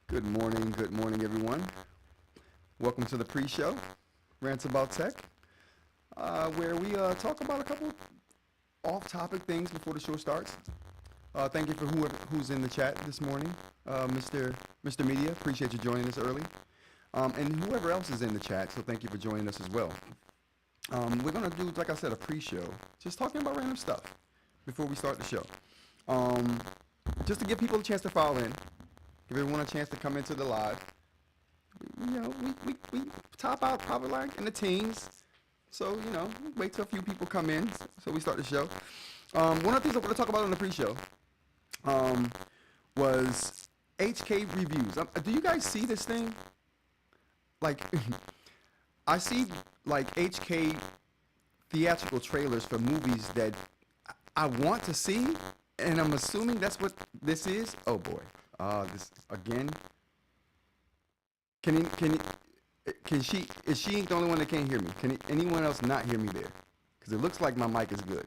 Good morning, everyone. Welcome to the pre-show, Rants About Tech, where we talk about a couple off-topic things before the show starts. Thank you for who's in the chat this morning, Mr. Media. Appreciate you joining us early, and whoever else is in the chat. So thank you for joining us as well. We're gonna do, like I said, a pre-show, just talking about random stuff before we start the show. Um, just to give people a chance to file in, give everyone a chance to come into the live. We top out Paperlike in the teens. So, wait till a few people come in so we start the show. One of the things I want to talk about on the pre-show um, was HK reviews. Do you guys see this thing? Like, I see, like, HK theatrical trailers for movies that I want to see, and I'm assuming that's what this is. Oh, boy. This, again. Can she, is she the only one that can't hear me? Can anyone else not hear me there? Because it looks like my mic is good.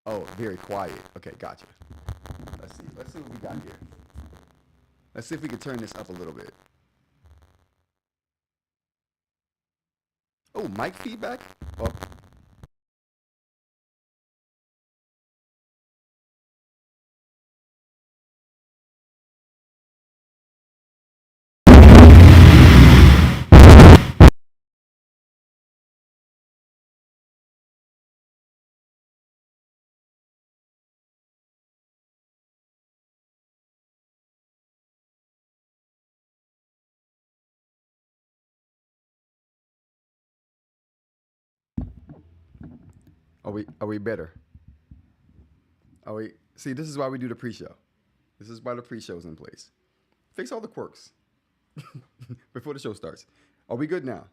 Oh, very quiet. Okay, gotcha. Let's see what we got here. Let's see if we can turn this up a little bit. Oh, mic feedback? Oh, are we better? Are we, see, this is why we do the pre-show. This is why the pre-show's in place. Fix all the quirks before the show starts. Are we good now?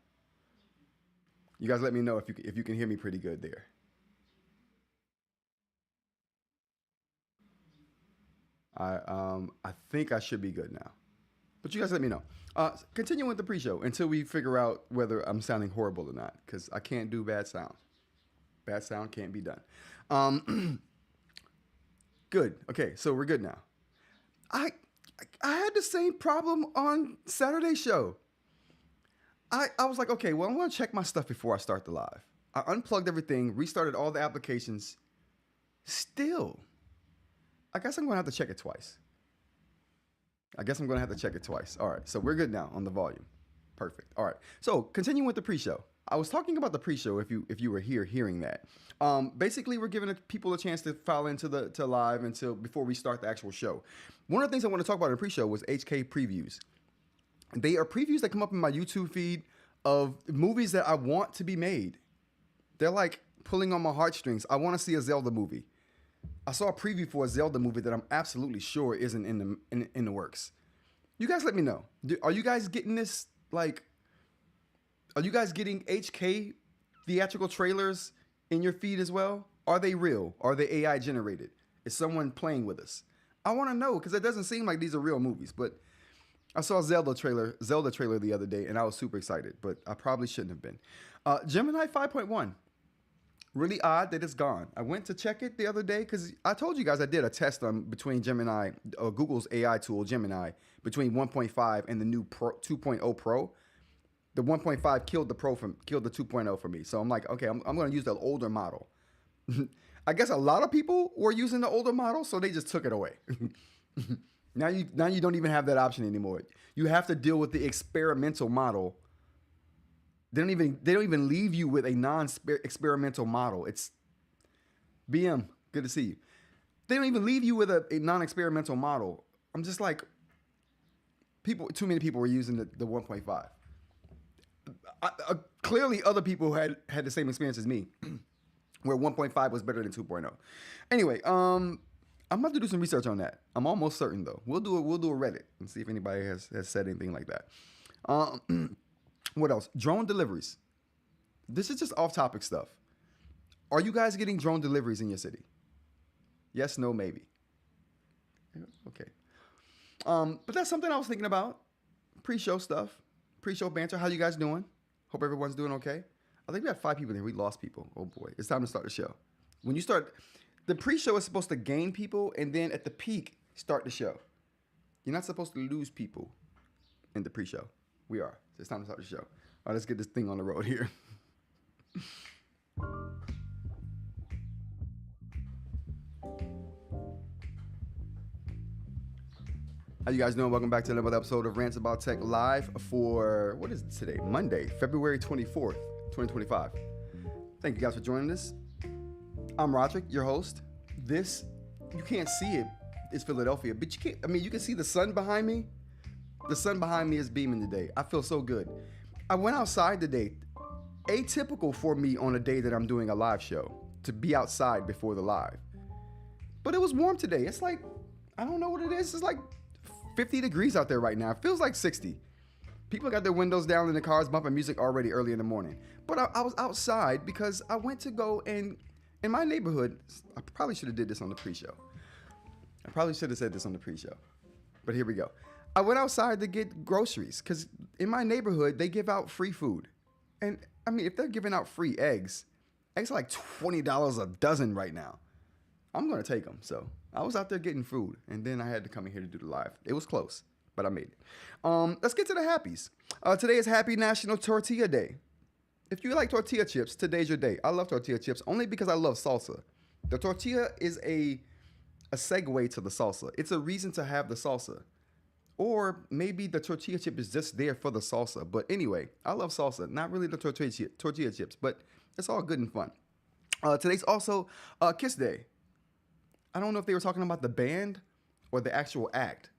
You guys let me know if you can hear me pretty good there. I think I should be good now. But you guys let me know. Continue with the pre-show until we figure out whether I'm sounding horrible or not, because I can't do bad sound. Bad sound can't be done. Um, good. Okay, so we're good now. I I had the same problem on Saturday's show. I was like, okay, well, I'm gonna check my stuff before I start the live. I unplugged everything, restarted all the applications. Still, I guess I'm gonna have to check it twice. I guess I'm gonna have to check it twice. All right, so we're good now on the volume. Perfect. All right. So continuing with the pre-show. I was talking about the pre-show if you were here hearing that. Basically, we're giving people a chance to file into to live until before we start the actual show. One of the things I want to talk about in the pre-show was HK previews. They are previews that come up in my YouTube feed of movies that I want to be made. They're like pulling on my heartstrings. I want to see a Zelda movie. I saw a preview for a Zelda movie that I'm absolutely sure isn't in the works. You guys let me know. Are you guys getting this? Like, are you guys getting HK theatrical trailers in your feed as well? Are they real? Are they AI generated? Is someone playing with us? I want to know because it doesn't seem like these are real movies. But I saw a Zelda trailer the other day, and I was super excited. But I probably shouldn't have been. Gemini 5.1. Really odd that it's gone. I went to check it the other day because I told you guys I did a test on between Gemini, Google's AI tool Gemini, between 1.5 and the new 2.0 Pro. The 1.5 killed the 2.0 for me. So I'm like, okay, I'm going to use the older model. I guess a lot of people were using the older model, so they just took it away. Now you don't even have that option anymore. You have to deal with the experimental model. They don't even leave you with a non-experimental model. It's BM. Good to see you. They don't even leave you with a non-experimental model. I'm just like, too many people were using the 1.5. Clearly, other people had the same experience as me, where 1.5 was better than 2.0. Anyway, I'm about to do some research on that. I'm almost certain though. We'll do a Reddit and see if anybody has said anything like that. What else? Drone deliveries. This is just off-topic stuff. Are you guys getting drone deliveries in your city? Yes, no, maybe. Okay. But that's something I was thinking about. Pre-show stuff. Pre-show banter. How you guys doing? Hope everyone's doing okay. I think we have 5 people here. We lost people. Oh boy. It's time to start the show. When you start, the pre-show is supposed to gain people and then at the peak, start the show. You're not supposed to lose people in the pre-show. We are. So it's time to start the show. All right, let's get this thing on the road here. How you guys doing? Welcome back to another episode of Rants About Tech live for, what is it today? Monday, February 24th, 2025. Thank you guys for joining us. I'm Roderick, your host. This, you can't see it, is Philadelphia, but you can see the sun behind me. The sun behind me is beaming today. I feel so good. I went outside today. Atypical for me on a day that I'm doing a live show, to be outside before the live. But it was warm today. It's like, I don't know what it is. It's like 50 degrees out there right now. It feels like 60. People got their windows down in the cars bumping music already early in the morning. But I was outside because I went to go and in my neighborhood, I probably should have did this on the pre-show. I probably should have said this on the pre-show. But here we go. I went outside to get groceries because in my neighborhood, they give out free food. And I mean, if they're giving out free eggs are like $20 a dozen right now. I'm going to take them. So I was out there getting food, and then I had to come in here to do the live. It was close, but I made it. Let's get to the happies. Today is Happy National Tortilla Day. If you like tortilla chips, today's your day. I love tortilla chips only because I love salsa. The tortilla is a segue to the salsa. It's a reason to have the salsa. Or maybe the tortilla chip is just there for the salsa. But anyway, I love salsa. Not really the tortilla chips, but it's all good and fun. Today's also Kiss Day. I don't know if they were talking about the band or the actual act.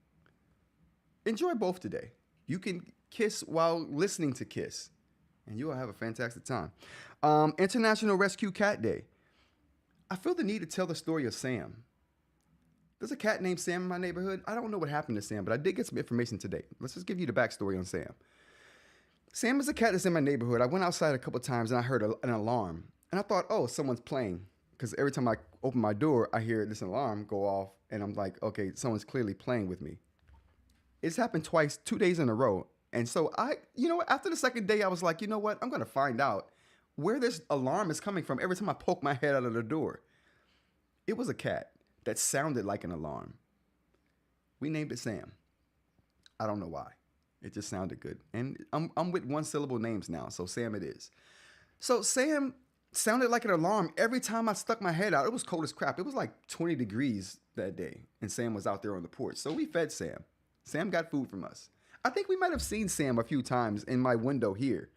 Enjoy both today. You can kiss while listening to Kiss, and you will have a fantastic time. International Rescue Cat Day. I feel the need to tell the story of Sam. There's a cat named Sam in my neighborhood. I don't know what happened to Sam, but I did get some information today. Let's just give you the backstory on Sam. Sam is a cat that's in my neighborhood. I went outside a couple times and I heard an alarm. And I thought, oh, someone's playing. Because every time I open my door, I hear this alarm go off. And I'm like, okay, someone's clearly playing with me. It's happened twice, 2 days in a row. And so after the second day, I was like, you know what? I'm going to find out where this alarm is coming from every time I poke my head out of the door. It was a cat that sounded like an alarm. We named it Sam. I don't know why. It just sounded good. And I'm with one syllable names now, so Sam it is. So Sam sounded like an alarm every time I stuck my head out. It was cold as crap. It was like 20 degrees that day, and Sam was out there on the porch. So we fed Sam. Sam got food from us. I think we might have seen Sam a few times in my window here.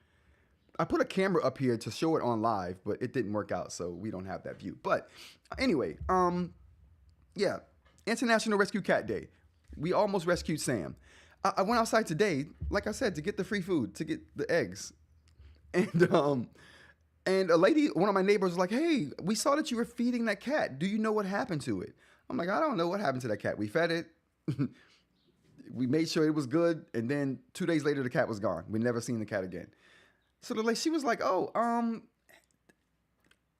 I put a camera up here to show it on live, but it didn't work out, so we don't have that view. But anyway, yeah, International Rescue Cat Day. We almost rescued Sam. I went outside today, like I said, to get the free food, to get the eggs. And a lady, one of my neighbors was like, hey, we saw that you were feeding that cat. Do you know what happened to it? I'm like, I don't know what happened to that cat. We fed it. We made sure it was good. And then 2 days later, the cat was gone. We never seen the cat again. So she was like, oh,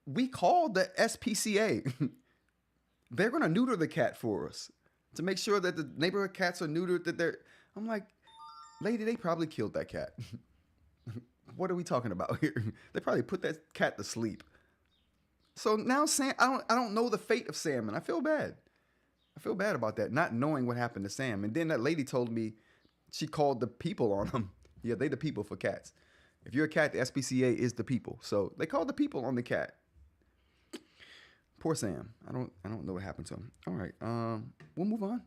we called the SPCA. They're going to neuter the cat for us to make sure that the neighborhood cats are neutered. I'm like, lady, they probably killed that cat. What are we talking about here? They probably put that cat to sleep. So now Sam, I don't know the fate of Sam, and I feel bad. I feel bad about that, not knowing what happened to Sam. And then that lady told me she called the people on them. Yeah, they the people for cats. If you're a cat, the SPCA is the people. So they called the people on the cat. Poor Sam. I don't know what happened to him. All right. We'll move on.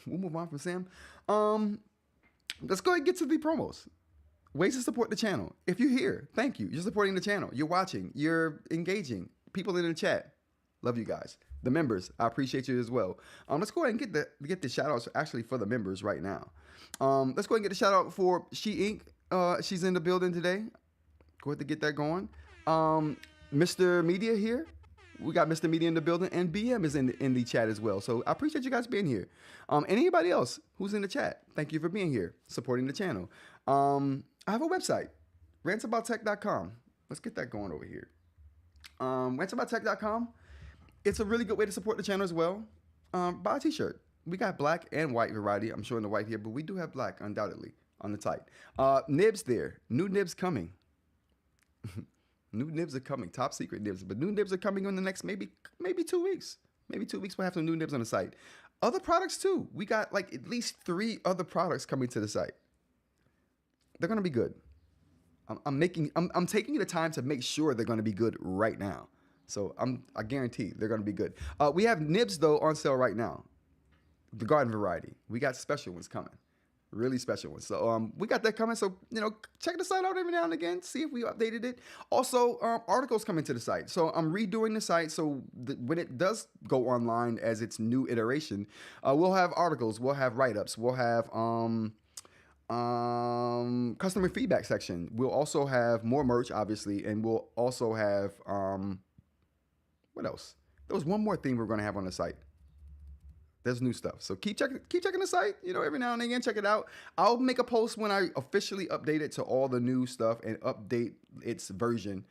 We'll move on from Sam. Let's go ahead and get to the promos. Ways to support the channel. If you're here, thank you. You're supporting the channel. You're watching. You're engaging. People in the chat. Love you guys. The members, I appreciate you as well. Let's go ahead and get the shout outs actually for the members right now. Let's go ahead and get the shout out for eInk. She's in the building today. Go ahead to get that going. Mr. Media here. We got Mr. Media in the building, and BM is in the chat as well. So I appreciate you guys being here. And anybody else who's in the chat, thank you for being here, supporting the channel. I have a website, rantsabouttech.com. Let's get that going over here. Rantsabouttech.com. It's a really good way to support the channel as well. Buy a t-shirt. We got black and white variety. I'm showing the white here, but we do have black, undoubtedly, on the tight. Nibs there. New nibs coming. New nibs are coming. Top secret nibs. But new nibs are coming in the next maybe 2 weeks. Maybe 2 weeks we'll have some new nibs on the site. other products too. We got like at least 3 other products coming to the site. They're gonna be good. I'm taking the time to make sure they're gonna be good right now. So I guarantee they're gonna be good. We have nibs though on sale right now. The garden variety. We got special ones coming. Really special ones. So we got that coming. So, check the site out every now and again. See if we updated it. Also, articles coming to the site. So I'm redoing the site. So when it does go online as its new iteration, we'll have articles. We'll have write-ups. We'll have customer feedback section. We'll also have more merch, obviously. And we'll also have, what else? There was one more thing we're going to have on the site. There's new stuff. So keep checking the site, every now and again, check it out. I'll make a post when I officially update it to all the new stuff and update its version.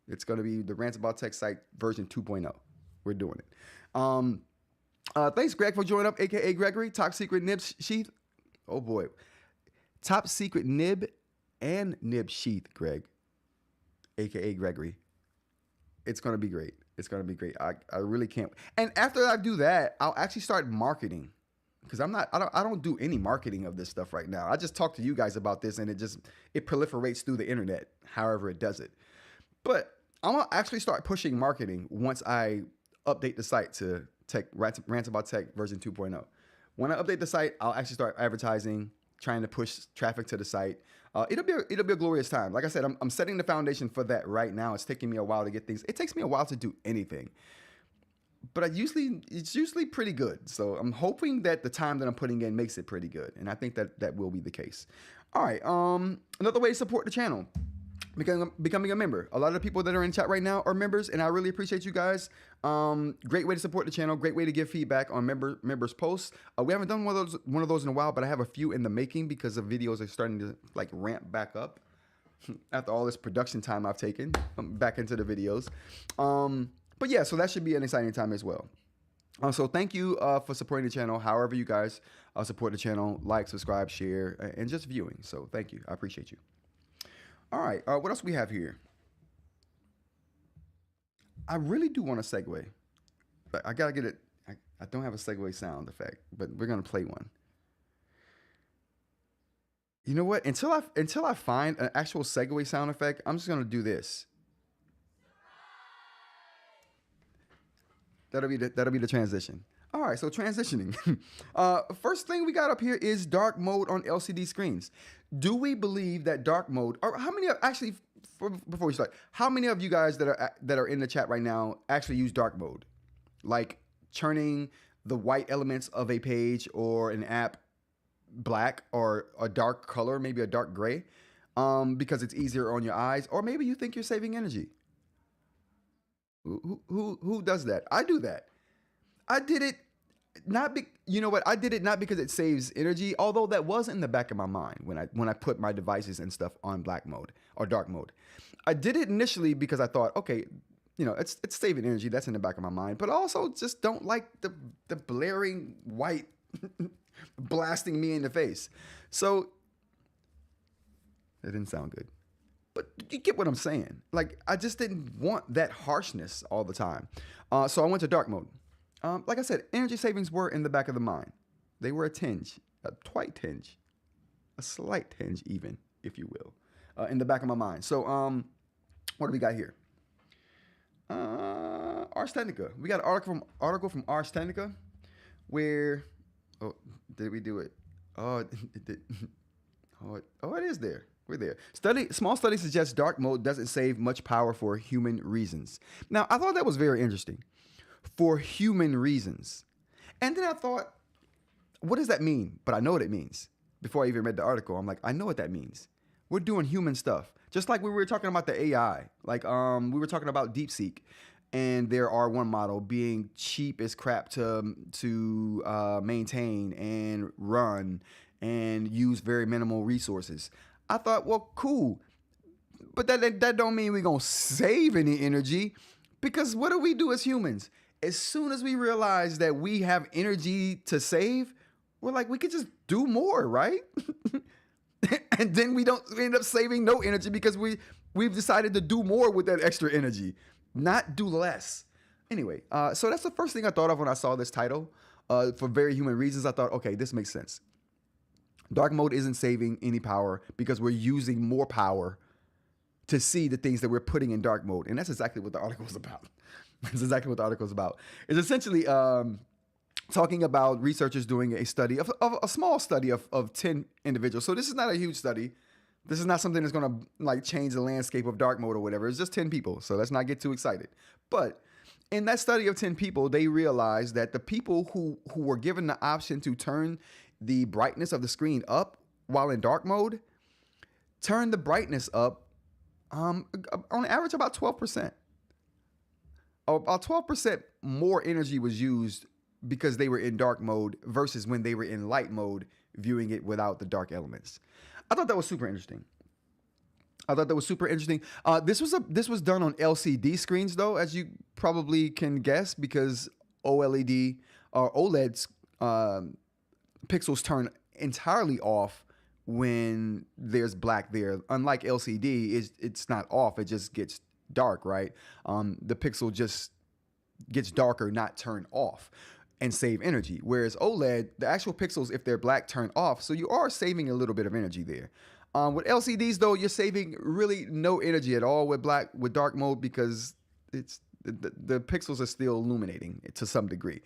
It's going to be the Rants About Tech site version 2.0. We're doing it. Thanks, Greg, for joining up, aka Gregory. Top secret nib sheath. Oh boy. Top secret nib and nib sheath, Greg, aka Gregory. It's going to be great. It's going to be great. I really can't. And after I do that, I'll actually start marketing, because I don't do any marketing of this stuff right now. I just talk to you guys about this, and it proliferates through the internet, however it does it. But I'm going to actually start pushing marketing once I update the site to Rants About Tech version 2.0. When I update the site, I'll actually start advertising, trying to push traffic to the site. It'll be a glorious time. Like I said, I'm setting the foundation for that right now. It's taking me a while to get things. It takes me a while to do anything, but it's usually pretty good. So I'm hoping that the time that I'm putting in makes it pretty good, and I think that will be the case. All right. Another way to support the channel, becoming a member. A lot of the people that are in chat right now are members, and I really appreciate you guys. Great way to support the channel. Great way to give feedback on members posts. We haven't done one of those in a while, but I have a few in the making because the videos are starting to like ramp back up after all this production time I've taken back into the videos. But yeah, so that should be an exciting time as well. So thank you for supporting the channel. However you guys support the channel, like, subscribe, share, and just viewing. So thank you. I appreciate you. All right, what else we have here? I really do want a segue, but I gotta get it. I don't have a segue sound effect, but we're gonna play one. You know what? Until I find an actual segue sound effect, I'm just gonna do this. That'll be the transition. All right, so transitioning. First thing we got up here is dark mode on LCD screens. Do we believe that dark mode, or how many actually, before we start, how many of you guys that are in the chat right now actually use dark mode? Like turning the white elements of a page or an app black or a dark color, maybe a dark gray, because it's easier on your eyes, or maybe you think you're saving energy. Who does that? I do that. I did it you know what? I did it not because it saves energy, although that was in the back of my mind when I put my devices and stuff on black mode or dark mode. I did it initially because I thought, okay, it's saving energy. That's in the back of my mind. But I also just don't like the blaring white blasting me in the face. So that didn't sound good. But you get what I'm saying. Like, I just didn't want that harshness all the time. So I went to dark mode. Like I said, energy savings were in the back of the mind. They were a tinge, a twite tinge, a slight tinge even, if you will, in the back of my mind. So what do we got here? Ars Technica. We got an article from Ars Technica where, did we do it? It did. It is there. We're there. Small study suggests dark mode doesn't save much power for human reasons. Now, I thought that was very interesting. For human reasons. And then I thought, what does that mean? But I know what it means. Before I even read the article, I'm like, I know what that means. We're doing human stuff. Just like we were talking about the AI. Like we were talking about DeepSeek and their R1 model being cheap as crap to maintain and run and use very minimal resources. I thought, well, cool. But that don't mean we're going to save any energy, because what do we do as humans? As soon as we realize that we have energy to save, we're like, we could just do more, right? And then we end up saving no energy because we've decided to do more with that extra energy, not do less. Anyway, so that's the first thing I thought of when I saw this title. for very human reasons, I thought, okay, this makes sense. Dark mode isn't saving any power because we're using more power to see the things that we're putting in dark mode. And that's exactly what the article is about. That's exactly what the article is about. It's essentially talking about researchers doing a study of a small study of 10 individuals. So this is not a huge study. This is not something that's going to like change the landscape of dark mode or whatever. It's just 10 people. So let's not get too excited. But in that study of 10 people, they realized that the people who were given the option to turn the brightness of the screen up while in dark mode turned the brightness up on average about 12%. About 12% more energy was used because they were in dark mode versus when they were in light mode viewing it without the dark elements. I thought that was super interesting. This was done on LCD screens though, as you probably can guess, because OLED or OLEDs pixels turn entirely off when there's black there. Unlike LCD, it's not off; it just gets dark, right? The pixel just gets darker, not turned off, and save energy. Whereas OLED, the actual pixels, if they're black, turn off, so you are saving a little bit of energy there. With LCDs though, you're saving really no energy at all with dark mode because it's the pixels are still illuminating to some degree,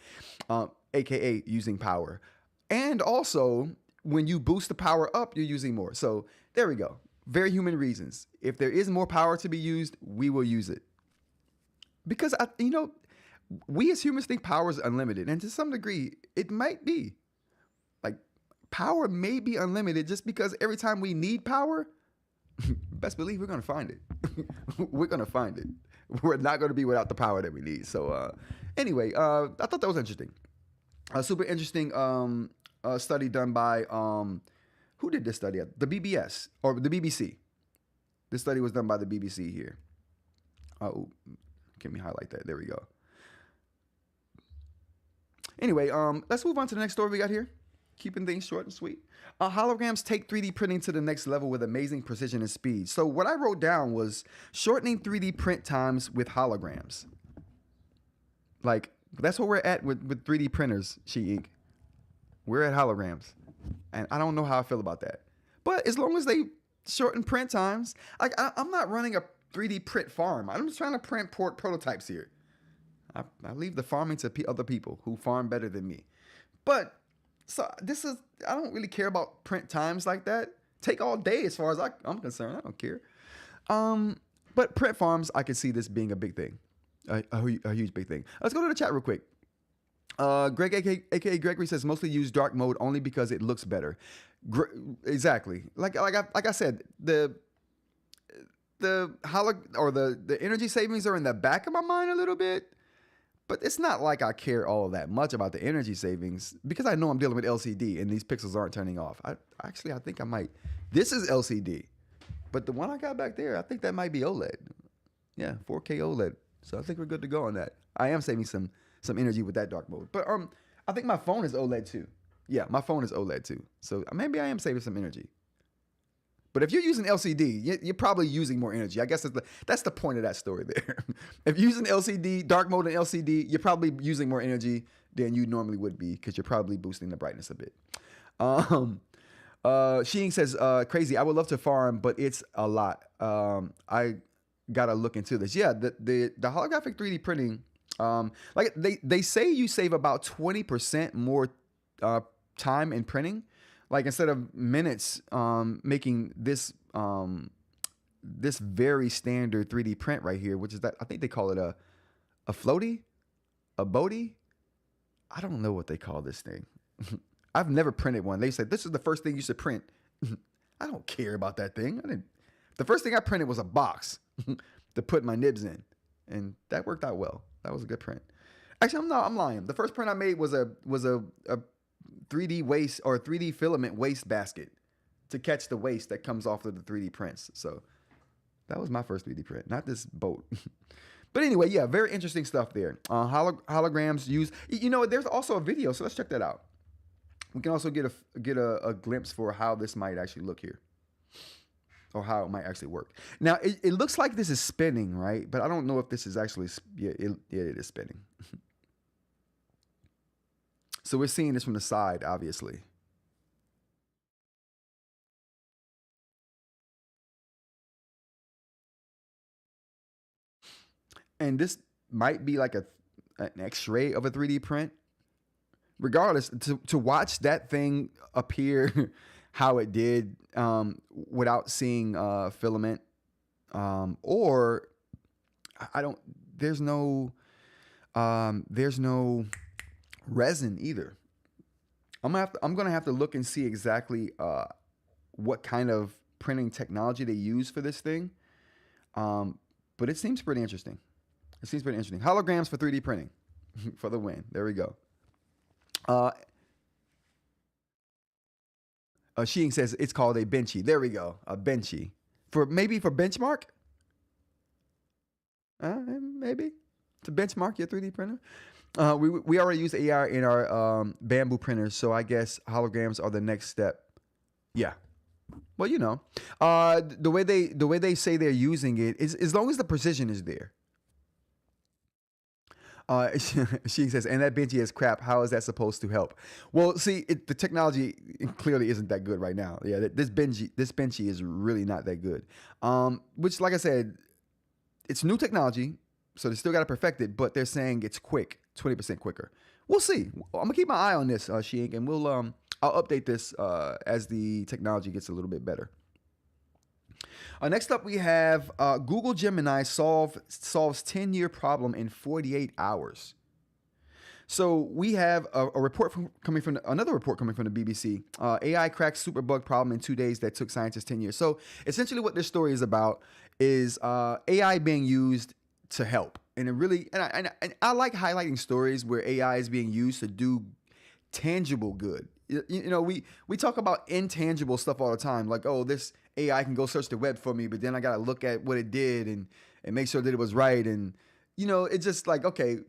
aka using power. And also, when you boost the power up, you're using more. So there we go. Very human reasons. If there is more power to be used, we will use it. Because, we as humans think power is unlimited. And to some degree, it might be. Like, power may be unlimited just because every time we need power, best believe we're going to find it. We're going to find it. We're not going to be without the power that we need. So anyway, I thought that was interesting. A super interesting study done by, who did this study? The BBS or the BBC. This study was done by the BBC here. Oh, let me highlight that. There we go. Anyway, let's move on to the next story we got here. Keeping things short and sweet. Holograms take 3D printing to the next level with amazing precision and speed. So what I wrote down was shortening 3D print times with holograms. Like, that's where we're at with 3D printers, eInk. We're at holograms. And I don't know how I feel about that. But as long as they shorten print times, like I'm not running a 3D print farm. I'm just trying to print prototypes here. I leave the farming to other people who farm better than me. But so I don't really care about print times like that. Take all day as far as I'm concerned. I don't care. But print farms, I can see this being a big thing. A huge big thing. Let's go to the chat real quick. Greg, aka Gregory, says mostly use dark mode only because it looks better. Exactly. Like I said, the energy savings are in the back of my mind a little bit, but it's not like I care all that much about the energy savings because I know I'm dealing with LCD and these pixels aren't turning off. I think I might. This is LCD, but the one I got back there, I think that might be OLED. Yeah, 4K OLED. So I think we're good to go on that. I am saving some energy with that dark mode. But I think my phone is OLED too. Yeah, my phone is OLED too. So maybe I am saving some energy. But if you're using LCD, you're probably using more energy. I guess that's the point of that story there. If you're using LCD, dark mode and LCD, you're probably using more energy than you normally would be because you're probably boosting the brightness a bit. Sheen says, crazy. I would love to farm, but it's a lot. I gotta look into this. Yeah, the holographic 3D printing, like they say you save about 20% more time in printing. Like instead of minutes making this this very standard 3D print right here, which is that I think they call it a floaty, a boaty. I don't know what they call this thing. I've never printed one. They said this is the first thing you should print. I don't care about that thing. The first thing I printed was a box to put my nibs in, and that worked out well. That was a good print. Actually, I'm lying. The first print I made was a 3D waste or 3D filament waste basket to catch the waste that comes off of the 3D prints. So that was my first 3D print, not this boat. But anyway, yeah, very interesting stuff there. Holograms use, there's also a video, so let's check that out. We can also get a glimpse for how this might actually look here, or how it might actually work. Now, it looks like this is spinning, right? But I don't know if this is actually, it is spinning. So we're seeing this from the side, obviously. And this might be like an X-ray of a 3D print. Regardless, to watch that thing appear how it did without seeing filament, or I don't. There's no resin either. I'm gonna have to look and see exactly what kind of printing technology they use for this thing. But it seems pretty interesting. It seems pretty interesting. Holograms for 3D printing for the win. There we go. Sheeing says it's called a benchy. There we go. A benchy. Maybe for benchmark? Maybe. To benchmark your 3D printer? We already use AI in our bamboo printers, so I guess holograms are the next step. Yeah. Well, you know, the way they say they're using it is as long as the precision is there. She says, and that benchy is crap. How is that supposed to help? Well, see, the technology clearly isn't that good right now. Yeah, this benchy is really not that good. Which, like I said, it's new technology, so they still got to perfect it. But they're saying it's quick, 20% quicker. We'll see. I'm gonna keep my eye on this, eInk, and I'll update this as the technology gets a little bit better. Next up, we have Google Gemini solves 10-year problem in 48 hours. So we have a report another report coming from the BBC. AI cracks superbug problem in 2 days that took scientists 10 years. So essentially, what this story is about is AI being used to help, and I like highlighting stories where AI is being used to do tangible good. You know, we talk about intangible stuff all the time, like, oh, this AI can go search the web for me, but then I got to look at what it did and make sure that it was right. And, you know, it's just like, okay,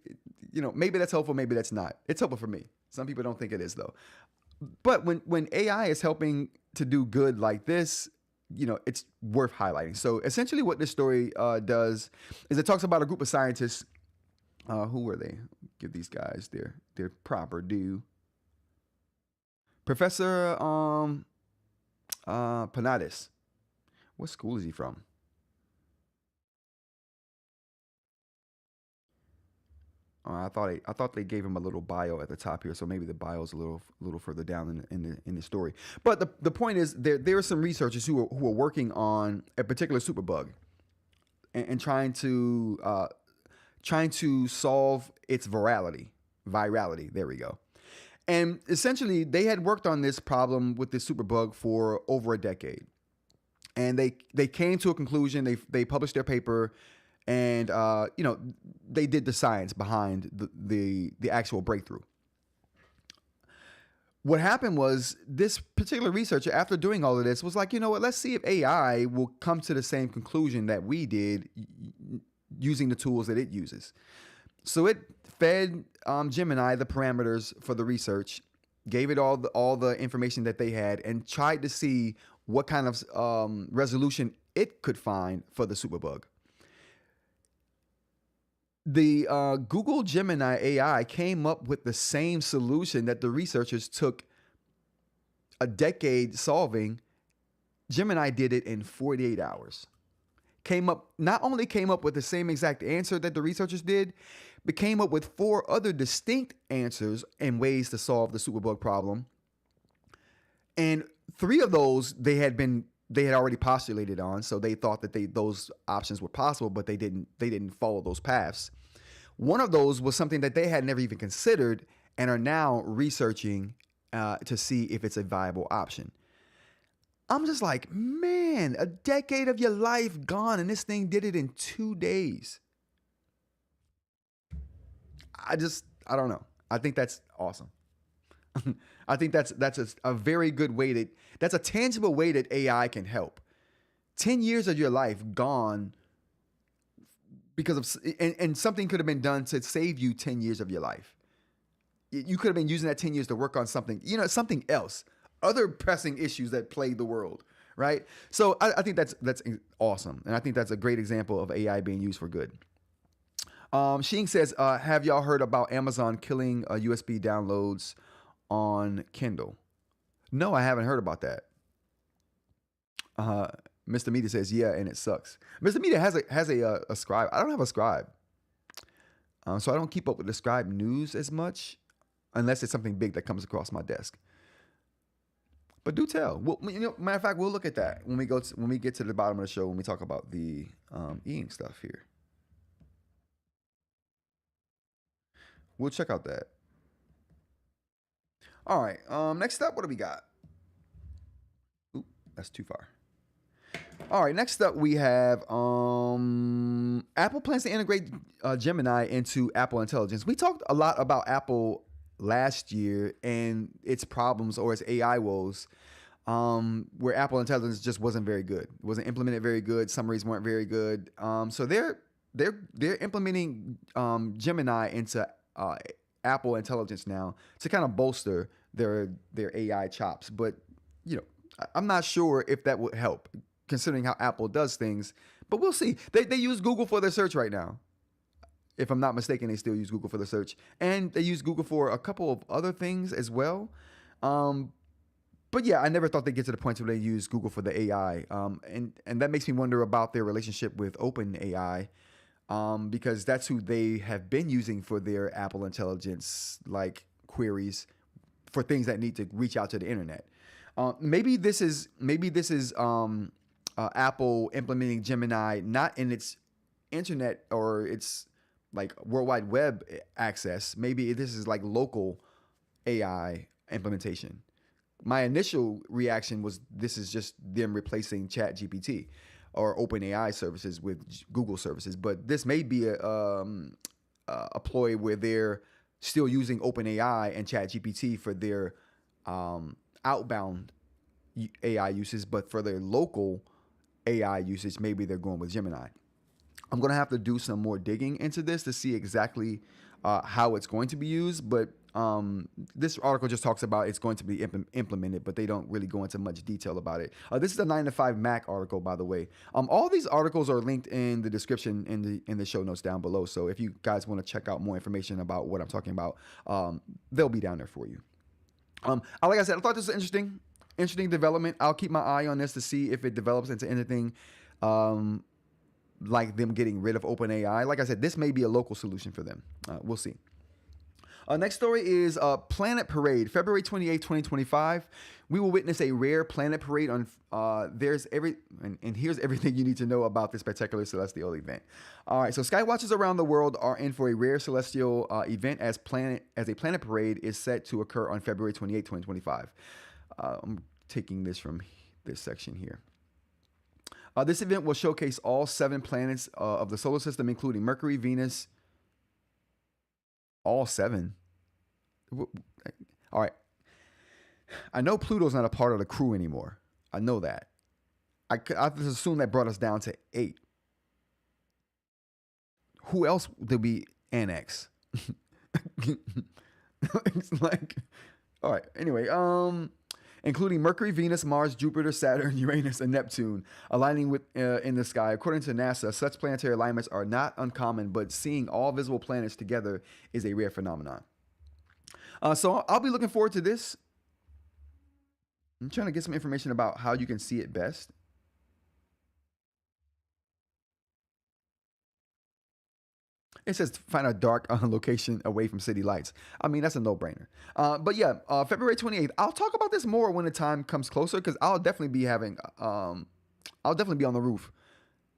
you know, maybe that's helpful, maybe that's not. It's helpful for me. Some people don't think it is, though. But when AI is helping to do good like this, you know, it's worth highlighting. So essentially what this story does is it talks about a group of scientists. Who were they? Give these guys their proper due. Professor Panadis. What school is he from? I thought they gave him a little bio at the top here, so maybe the bio's a little further down in the story. But the point is there are some researchers who are working on a particular superbug and trying to solve its virality. There we go. And essentially, they had worked on this problem with this superbug for over a decade. And they came to a conclusion. They published their paper, and you know, they did the science behind the actual breakthrough. What happened was this particular researcher, after doing all of this, was like, you know what? Let's see if AI will come to the same conclusion that we did using the tools that it uses. So it fed Gemini the parameters for the research, gave it all the information that they had, and tried to see what kind of resolution it could find for the superbug. The Google Gemini AI came up with the same solution that the researchers took a decade solving. Gemini did it in 48 hours. Not only came up with the same exact answer that the researchers did, but came up with 4 other distinct answers and ways to solve the superbug problem. And 3 of those they had already postulated on, so they thought that those options were possible, but they didn't follow those paths. One of those was something that they had never even considered and are now researching to see if it's a viable option. I'm just like, man, a decade of your life gone, and this thing did it in 2 days. I don't know. I think that's awesome. I think that's a very good way that's a tangible way that AI can help. 10 years of your life gone because of, and something could have been done to save you 10 years of your life. You could have been using that 10 years to work on something, you know, something else, other pressing issues that plague the world, right? So I think that's awesome. And I think that's a great example of AI being used for good. Shing says, have y'all heard about Amazon killing USB downloads on Kindle? No, I haven't heard about that. Mr. Media says, yeah, and it sucks. Mr. Media has a Scribe. I don't have a Scribe. So I don't keep up with the Scribe news as much unless it's something big that comes across my desk. But do tell. Well, matter of fact, we'll look at that when we get to the bottom of the show when we talk about the eInk stuff here. We'll check out that. All right. Next up, what do we got? Oop, that's too far. All right. Next up, we have Apple plans to integrate Gemini into Apple Intelligence. We talked a lot about Apple last year and its problems or its AI woes, where Apple Intelligence just wasn't very good. It wasn't implemented very good. Summaries weren't very good. So they're implementing Gemini into Apple Intelligence now to kind of bolster their AI chops. But I'm not sure if that would help, considering how Apple does things. But we'll see. They use Google for their search right now. If I'm not mistaken, they still use Google for the search. And they use Google for a couple of other things as well. But yeah, I never thought they'd get to the point where they use Google for the AI. And that makes me wonder about their relationship with OpenAI, because that's who they have been using for their Apple Intelligence like queries for things that need to reach out to the internet. Maybe this is Apple implementing Gemini not in its internet or its like World Wide Web access. Maybe this is like local AI implementation. My initial reaction was this is just them replacing ChatGPT or OpenAI services with Google services, but this may be a ploy where they're still using OpenAI and ChatGPT for their outbound AI uses, but for their local AI usage, maybe they're going with Gemini. I'm going to have to do some more digging into this to see exactly how it's going to be used, but this article just talks about it's going to be implemented, but they don't really go into much detail about it. This is a 9to5Mac article, by the way. All these articles are linked in the description in the show notes down below, so if you guys want to check out more information about what I'm talking about, they'll be down there for you. Like I said, I thought this was interesting development. I'll keep my eye on this to see if it develops into anything like them getting rid of OpenAI. Like I said, this may be a local solution for them. We'll see. Next story is Planet Parade, February 28, 2025. We will witness a rare planet parade on. Here's everything you need to know about this spectacular celestial event. All right, so skywatchers around the world are in for a rare celestial event as a planet parade is set to occur on February 28, 2025. I'm taking this from this section here. This event will showcase all 7 planets of the solar system, including Mercury, Venus. All 7. All right. I know Pluto's not a part of the crew anymore. I know that. I just assume that brought us down to 8. Who else did we annex? It's like, all right. Anyway, including Mercury, Venus, Mars, Jupiter, Saturn, Uranus, and Neptune, aligning with in the sky. According to NASA, such planetary alignments are not uncommon, but seeing all visible planets together is a rare phenomenon. So I'll be looking forward to this. I'm trying to get some information about how you can see it best. It says find a dark location away from city lights. I mean, that's a no-brainer. But yeah, February 28th. I'll talk about this more when the time comes closer because I'll definitely be having, I'll definitely be on the roof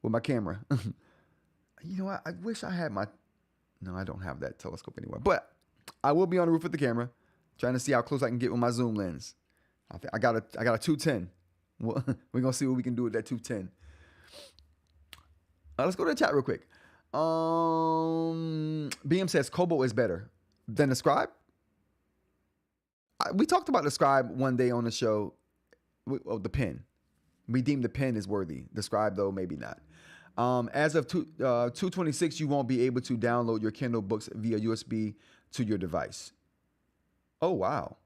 with my camera. You know what? I wish I had my, no, I don't have that telescope anymore. But I will be on the roof with the camera, trying to see how close I can get with my zoom lens. I got a 210. We're gonna see what we can do with that 210. Let's go to the chat real quick. BM says Kobo is better than the Scribe. We talked about the Scribe one day on the show. The pen. We deemed the pen is worthy. The Scribe, though, maybe not. As of 226, you won't be able to download your Kindle books via USB to your device. Oh, wow.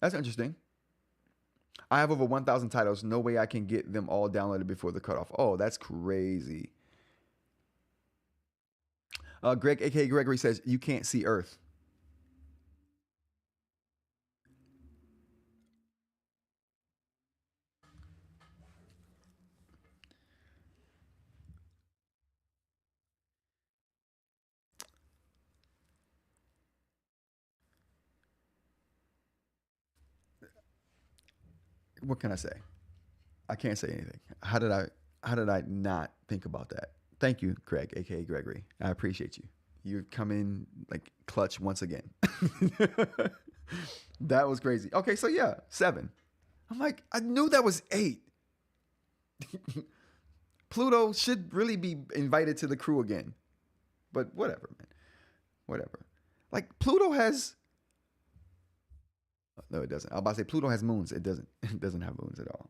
That's interesting. I have over 1,000 titles. No way I can get them all downloaded before the cutoff. Oh, that's crazy. Greg, aka Gregory, says you can't see Earth. What can I say? I can't say anything. How did I not think about that? Thank you, Craig, aka Gregory. I appreciate you. You come in like clutch once again. That was crazy. Okay, so yeah, 7. I'm like, I knew that was 8. Pluto should really be invited to the crew again. But whatever, man. Whatever. Like Pluto has no, it doesn't. I was about to say Pluto has moons. It doesn't. It doesn't have moons at all.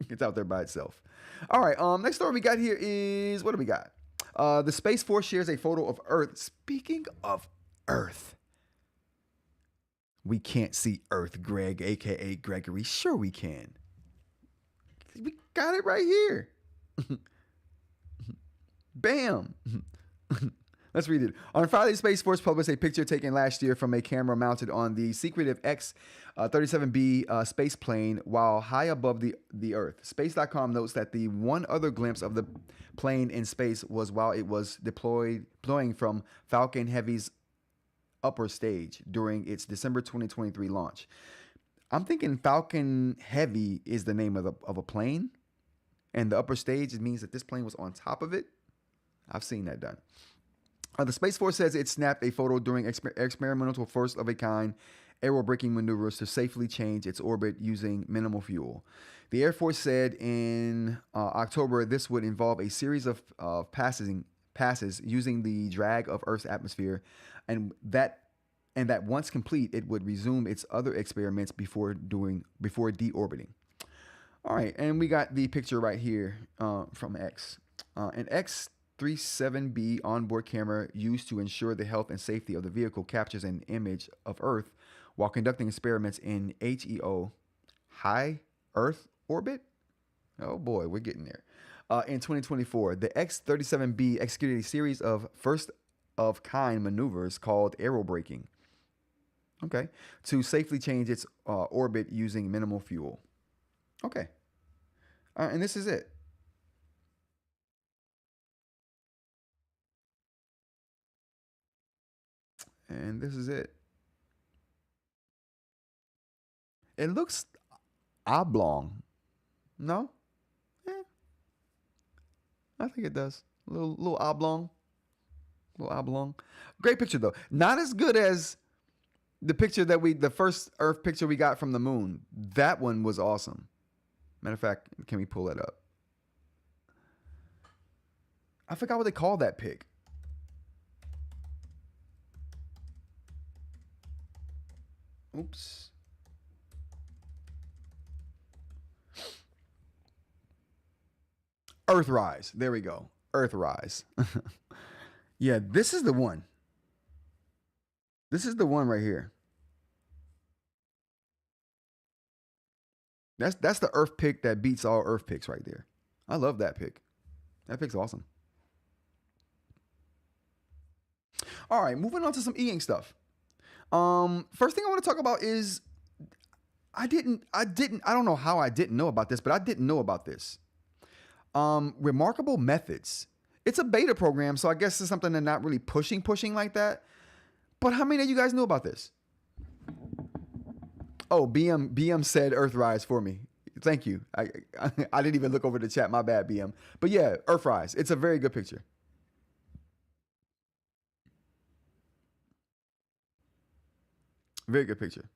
It's out there by itself. All right. Next story we got here is what do we got? The Space Force shares a photo of Earth. Speaking of Earth, we can't see Earth, Greg, aka Gregory. Sure, we can. We got it right here. Bam. Let's read it. On Friday, Space Force published a picture taken last year from a camera mounted on the secretive X-37B space plane while high above the Earth. Space.com notes that the one other glimpse of the plane in space was while it was deploying from Falcon Heavy's upper stage during its December 2023 launch. I'm thinking Falcon Heavy is the name of a plane, and the upper stage, it means that this plane was on top of it. I've seen that done. The Space Force says it snapped a photo during experimental first of a kind aerobraking maneuvers to safely change its orbit using minimal fuel. The Air Force said in October this would involve a series of passes using the drag of Earth's atmosphere, and that once complete, it would resume its other experiments before deorbiting. All right, and we got the picture right here from X. An X-37B onboard camera used to ensure the health and safety of the vehicle captures an image of Earth while conducting experiments in HEO, high Earth orbit. Oh boy, we're getting there. In 2024, the X-37B executed a series of first-of-kind maneuvers called aerobraking. Okay, to safely change its orbit using minimal fuel. Okay, and this is it. And this is it. It looks oblong. No? Eh, I think it does. Little oblong. Little oblong. Great picture though. Not as good as the picture the first Earth picture we got from the moon. That one was awesome. Matter of fact, can we pull that up? I forgot what they called that pic. Oops. Earthrise. There we go. Earthrise. Yeah, this is the one. This is the one right here. That's the Earth pick that beats all Earth picks right there. I love that pick. That pick's awesome. All right, moving on to some eInk stuff. First thing I want to talk about is I don't know how I didn't know about this, but I didn't know about this. Remarkable Methods. It's a beta program, so I guess it's something they're not really pushing like that. But how many of you guys knew about this? Oh, BM said Earthrise for me. Thank you. I didn't even look over the chat. My bad, BM. But yeah, Earthrise. It's a very good picture. Very good picture.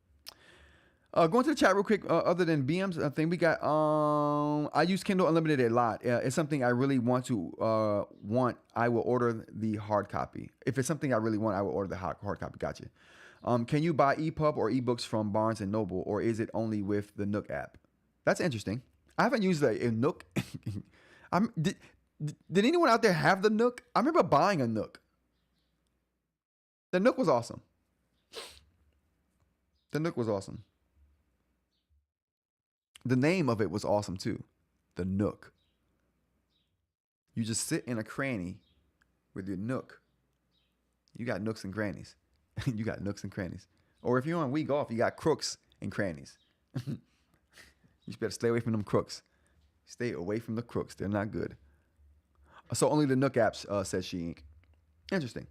Going to the chat real quick. Other than BM's thing, we got. I use Kindle Unlimited a lot. It's something I really want. I will order the hard copy. If it's something I really want, I will order the hard copy. Gotcha. Can you buy EPUB or eBooks from Barnes and Noble, or is it only with the Nook app? That's interesting. I haven't used a Nook. Did anyone out there have the Nook? I remember buying a Nook. The Nook was awesome. The Nook was awesome. The name of it was awesome too. The Nook. You just sit in a cranny with your Nook You got nooks and crannies. You got nooks and crannies. Or if you're on Wii Golf, you got crooks and crannies. You just better stay away from them crooks. Stay away from the crooks. They're not good. So only the Nook apps, says eInk. Interesting.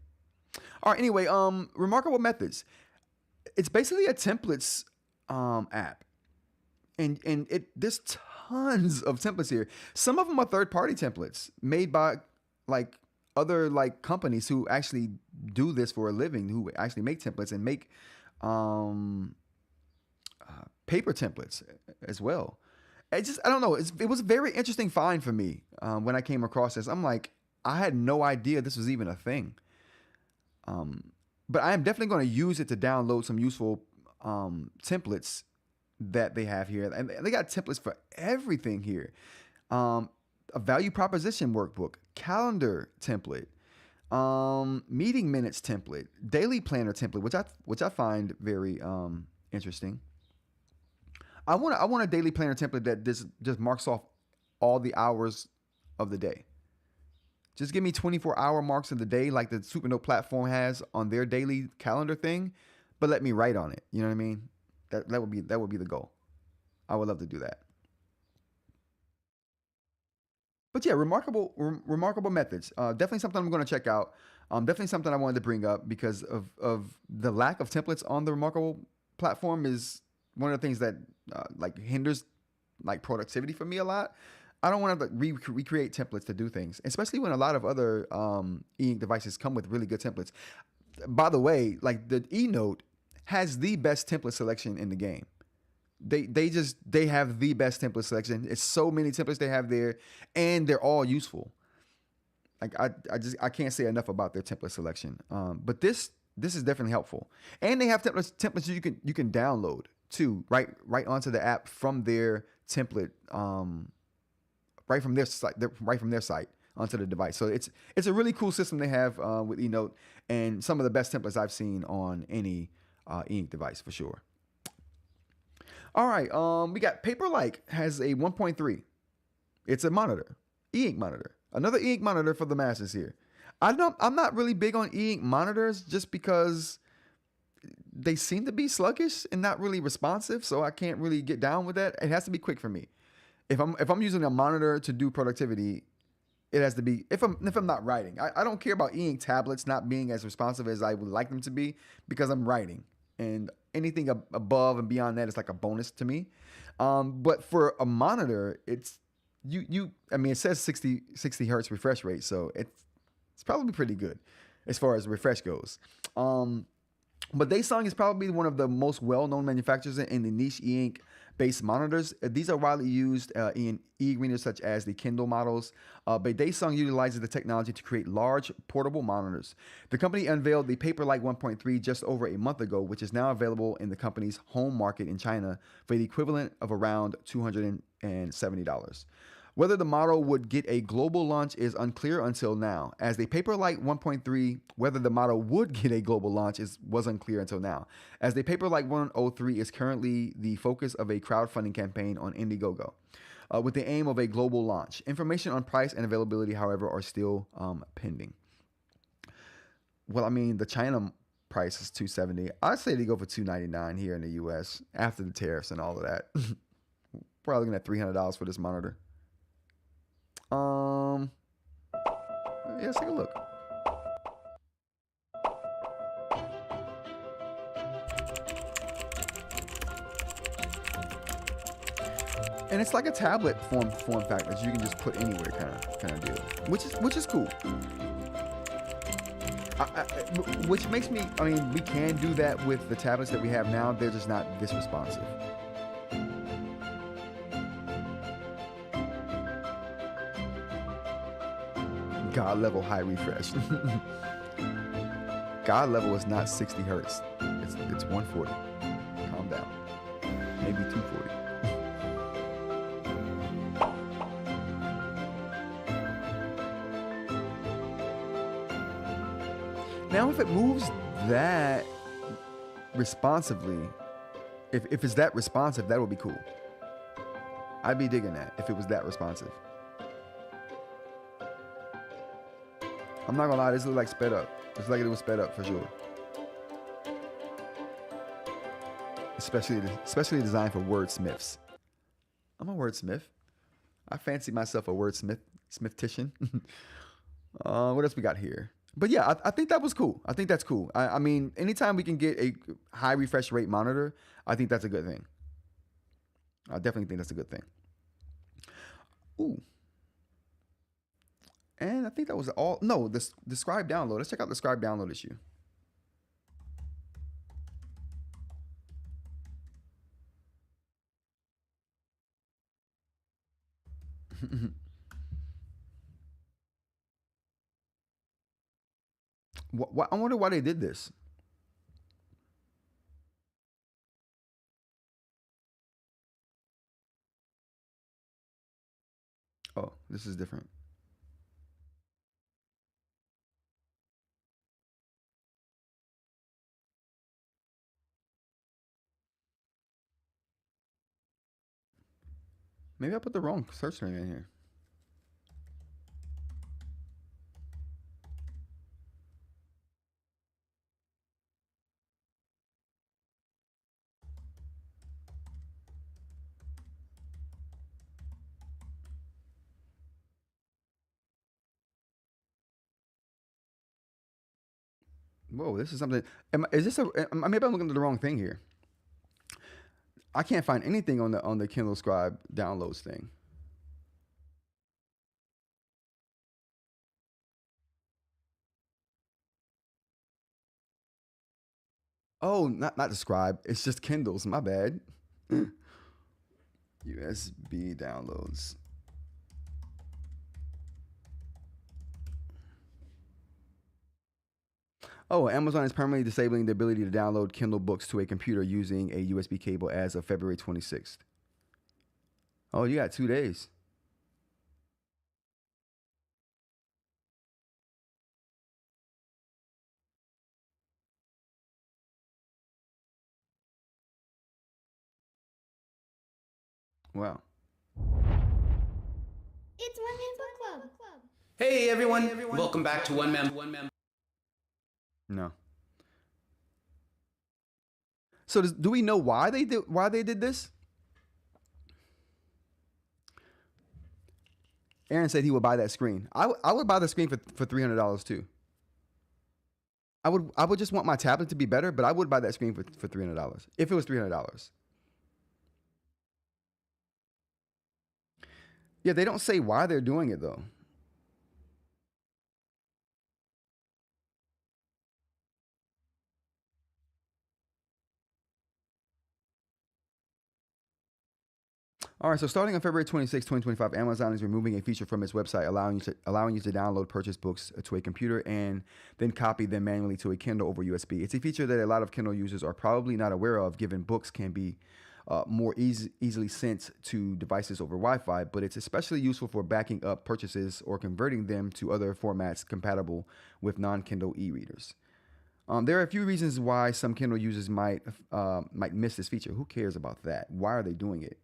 All right. Anyway, remarkable methods. It's basically a templates app, and there's tons of templates here. Some of them are third-party templates made by like other like companies who actually do this for a living, who actually make templates and make paper templates as well. I don't know. It was a very interesting find for me when I came across this. I'm like, I had no idea this was even a thing. But I am definitely going to use it to download some useful templates that they have here. And they got templates for everything here. A value proposition workbook, calendar template, meeting minutes template, daily planner template, which I find very interesting. I want a daily planner template that just marks off all the hours of the day. Just give me 24-hour marks of the day like the Supernote platform has on their daily calendar thing, but let me write on it. You know what I mean? That would be the goal. I would love to do that. But yeah, remarkable methods. Definitely something I'm going to check out. Definitely something I wanted to bring up because of the lack of templates on the Remarkable platform is one of the things that like hinders like productivity for me a lot. I don't want to recreate templates to do things, especially when a lot of other eInk devices come with really good templates. By the way, like the eNote has the best template selection in the game. They have the best template selection. It's so many templates they have there, and they're all useful. Like I can't say enough about their template selection. But this is definitely helpful, and they have templates you can download too, right onto the app from their template. Right from their site onto the device. So it's a really cool system they have with eNote, and some of the best templates I've seen on any eInk device for sure. All right, we got Paperlike has a 1.3. It's a monitor, eInk monitor, another eInk monitor for the masses here. I'm not really big on eInk monitors just because they seem to be sluggish and not really responsive. So I can't really get down with that. It has to be quick for me. If I'm using a monitor to do productivity, it has to be if I'm not writing. I don't care about eInk tablets not being as responsive as I would like them to be because I'm writing, and anything above and beyond that is like a bonus to me. But for a monitor, it's I mean, it says 60 hertz refresh rate, so it's probably pretty good as far as refresh goes. But Daesung is probably one of the most well-known manufacturers in the niche eInk based monitors. These are widely used in e-readers such as the Kindle models, but Daesung utilizes the technology to create large portable monitors. The company unveiled the Paperlike 1.3 just over a month ago, which is now available in the company's home market in China for the equivalent of around $270. Whether the model would get a global launch is unclear until now. As the Paperlike 1.3, whether the model would get a global launch was unclear until now. As the Paperlike 103 is currently the focus of a crowdfunding campaign on Indiegogo, with the aim of a global launch. Information on price and availability, however, are still pending. Well, I mean, the China price is $270. I'd say they go for $299 here in the U.S. after the tariffs and all of that. Probably looking at $300 for this monitor. Yeah, let's take a look. And it's like a tablet form factor that you can just put anywhere, kind of deal, which is cool. Which makes me, I mean, we can do that with the tablets that we have now. They're just not this responsive. God level high refresh. God level is not 60 hertz. It's 140. Calm down. Maybe 240. Now, if it moves that responsively, if it's that responsive, that would be cool. I'd be digging that if it was that responsive. I'm not gonna lie, this looks like sped up. It's like it was sped up for sure. Especially designed for wordsmiths. I'm a wordsmith. I fancy myself a wordsmith, smithtician. What else we got here? But yeah, I think that was cool. I think that's cool. I mean, anytime we can get a high refresh rate monitor, I think that's a good thing. I definitely think that's a good thing. Ooh. And I think that was all. No, the scribe download. Let's check out the scribe download issue. I wonder why they did this. Oh, this is different. Maybe I put the wrong search name in here. Whoa, this is something. Is this a? Maybe I'm looking at the wrong thing here. I can't find anything on the Kindle Scribe downloads thing. Oh, not the Scribe. It's just Kindles. My bad. USB downloads. Oh, Amazon is permanently disabling the ability to download Kindle books to a computer using a USB cable as of February 26th. Oh, you got 2 days. Wow. It's One Man Book Club. Hey everyone, welcome back to One Man. No. So do we know why they did this? Aaron said he would buy that screen. I would buy the screen for $300 too. I would just want my tablet to be better, but I would buy that screen for $300 if it was $300. Yeah, they don't say why they're doing it though. All right, so starting on February 26, 2025, Amazon is removing a feature from its website allowing you to download purchased books to a computer and then copy them manually to a Kindle over USB. It's a feature that a lot of Kindle users are probably not aware of, given books can be more easily sent to devices over Wi-Fi, but it's especially useful for backing up purchases or converting them to other formats compatible with non-Kindle e-readers. There are a few reasons why some Kindle users might miss this feature. Who cares about that? Why are they doing it?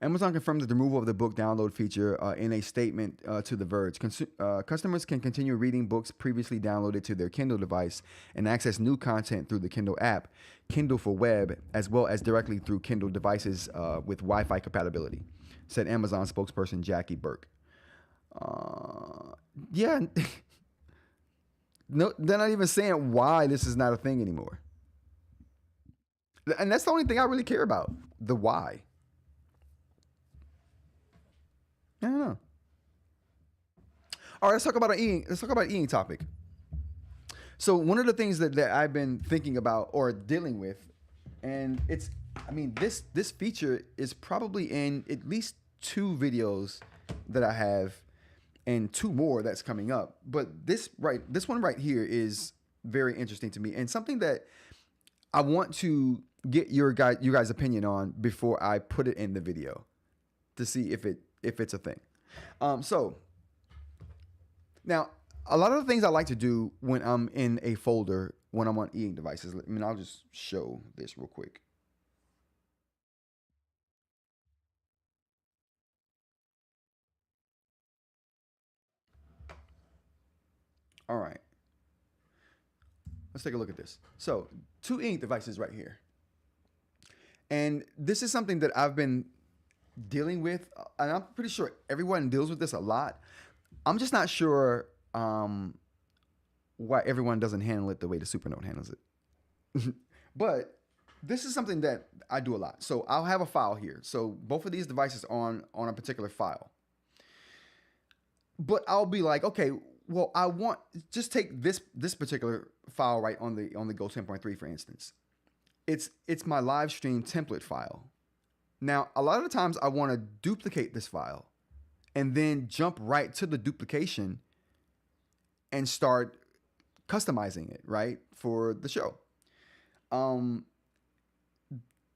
Amazon confirmed the removal of the book download feature in a statement to The Verge. Customers can continue reading books previously downloaded to their Kindle device and access new content through the Kindle app, Kindle for Web, as well as directly through Kindle devices with Wi-Fi compatibility, said Amazon spokesperson Jackie Burke. Yeah, no, they're not even saying why this is not a thing anymore. And that's the only thing I really care about, the why. I don't know. All right, let's talk about eating. Let's talk about eating topic. So one of the things that I've been thinking about or dealing with, and this feature is probably in at least 2 videos that I have, and 2 more that's coming up. But this one right here is very interesting to me, and something that I want to get your guys' opinion on before I put it in the video to see if it's a thing. So now a lot of the things I like to do when I'm in a folder when I'm on eating devices. I mean, I'll just show this real quick. All right. Let's take a look at this. So, two eInk devices right here. And this is something that I've been dealing with, and I'm pretty sure everyone deals with this a lot. I'm just not sure why everyone doesn't handle it the way the Supernote handles it. But this is something that I do a lot. So I'll have a file here. So both of these devices on a particular file. But I'll be like, okay, well, I want just take this particular file right on the Go 10.3, for instance. It's my live stream template file. Now, a lot of the times I want to duplicate this file and then jump right to the duplication and start customizing it, right, for the show.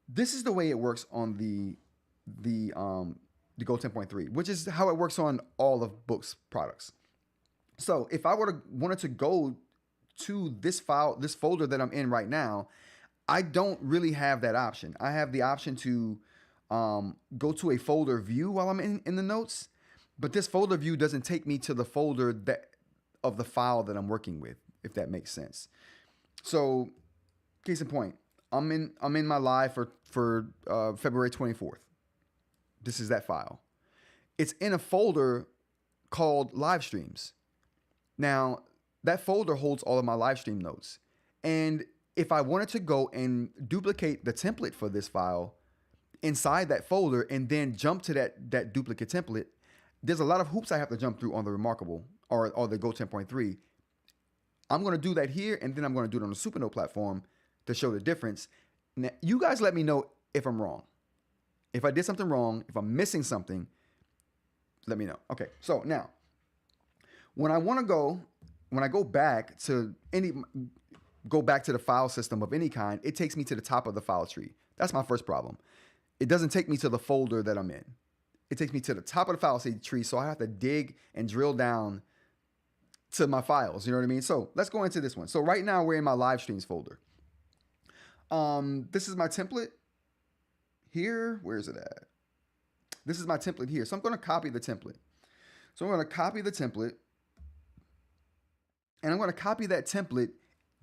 This is the way it works on the Go 10.3, which is how it works on all of Boox products. So if I wanted to go to this file, this folder that I'm in right now, I don't really have that option. I have the option to go to a folder view while I'm in the notes, but this folder view doesn't take me to the folder of the file that I'm working with, if that makes sense. So, case in point, I'm in my live for February 24th. This is that file. It's in a folder called live streams. Now, that folder holds all of my live stream notes. And if I wanted to go and duplicate the template for this file inside that folder and then jump to that duplicate template, there's a lot of hoops I have to jump through on the Remarkable or the Go 10.3. I'm going to do that here, and then I'm going to do it on the Supernote platform to show the difference. Now, you guys let me know if I'm wrong. If I did something wrong, if I'm missing something, let me know. Okay, so now, when I go back to the file system of any kind, it takes me to the top of the file tree. That's my first problem. It doesn't take me to the folder that I'm in. It takes me to the top of the file tree, so I have to dig and drill down to my files. You know what I mean? So let's go into this one. So right now we're in my live streams folder. This is my template here. Where is it at? This is my template here. So I'm going to copy the template. So I'm going to copy the template, and I'm going to copy that template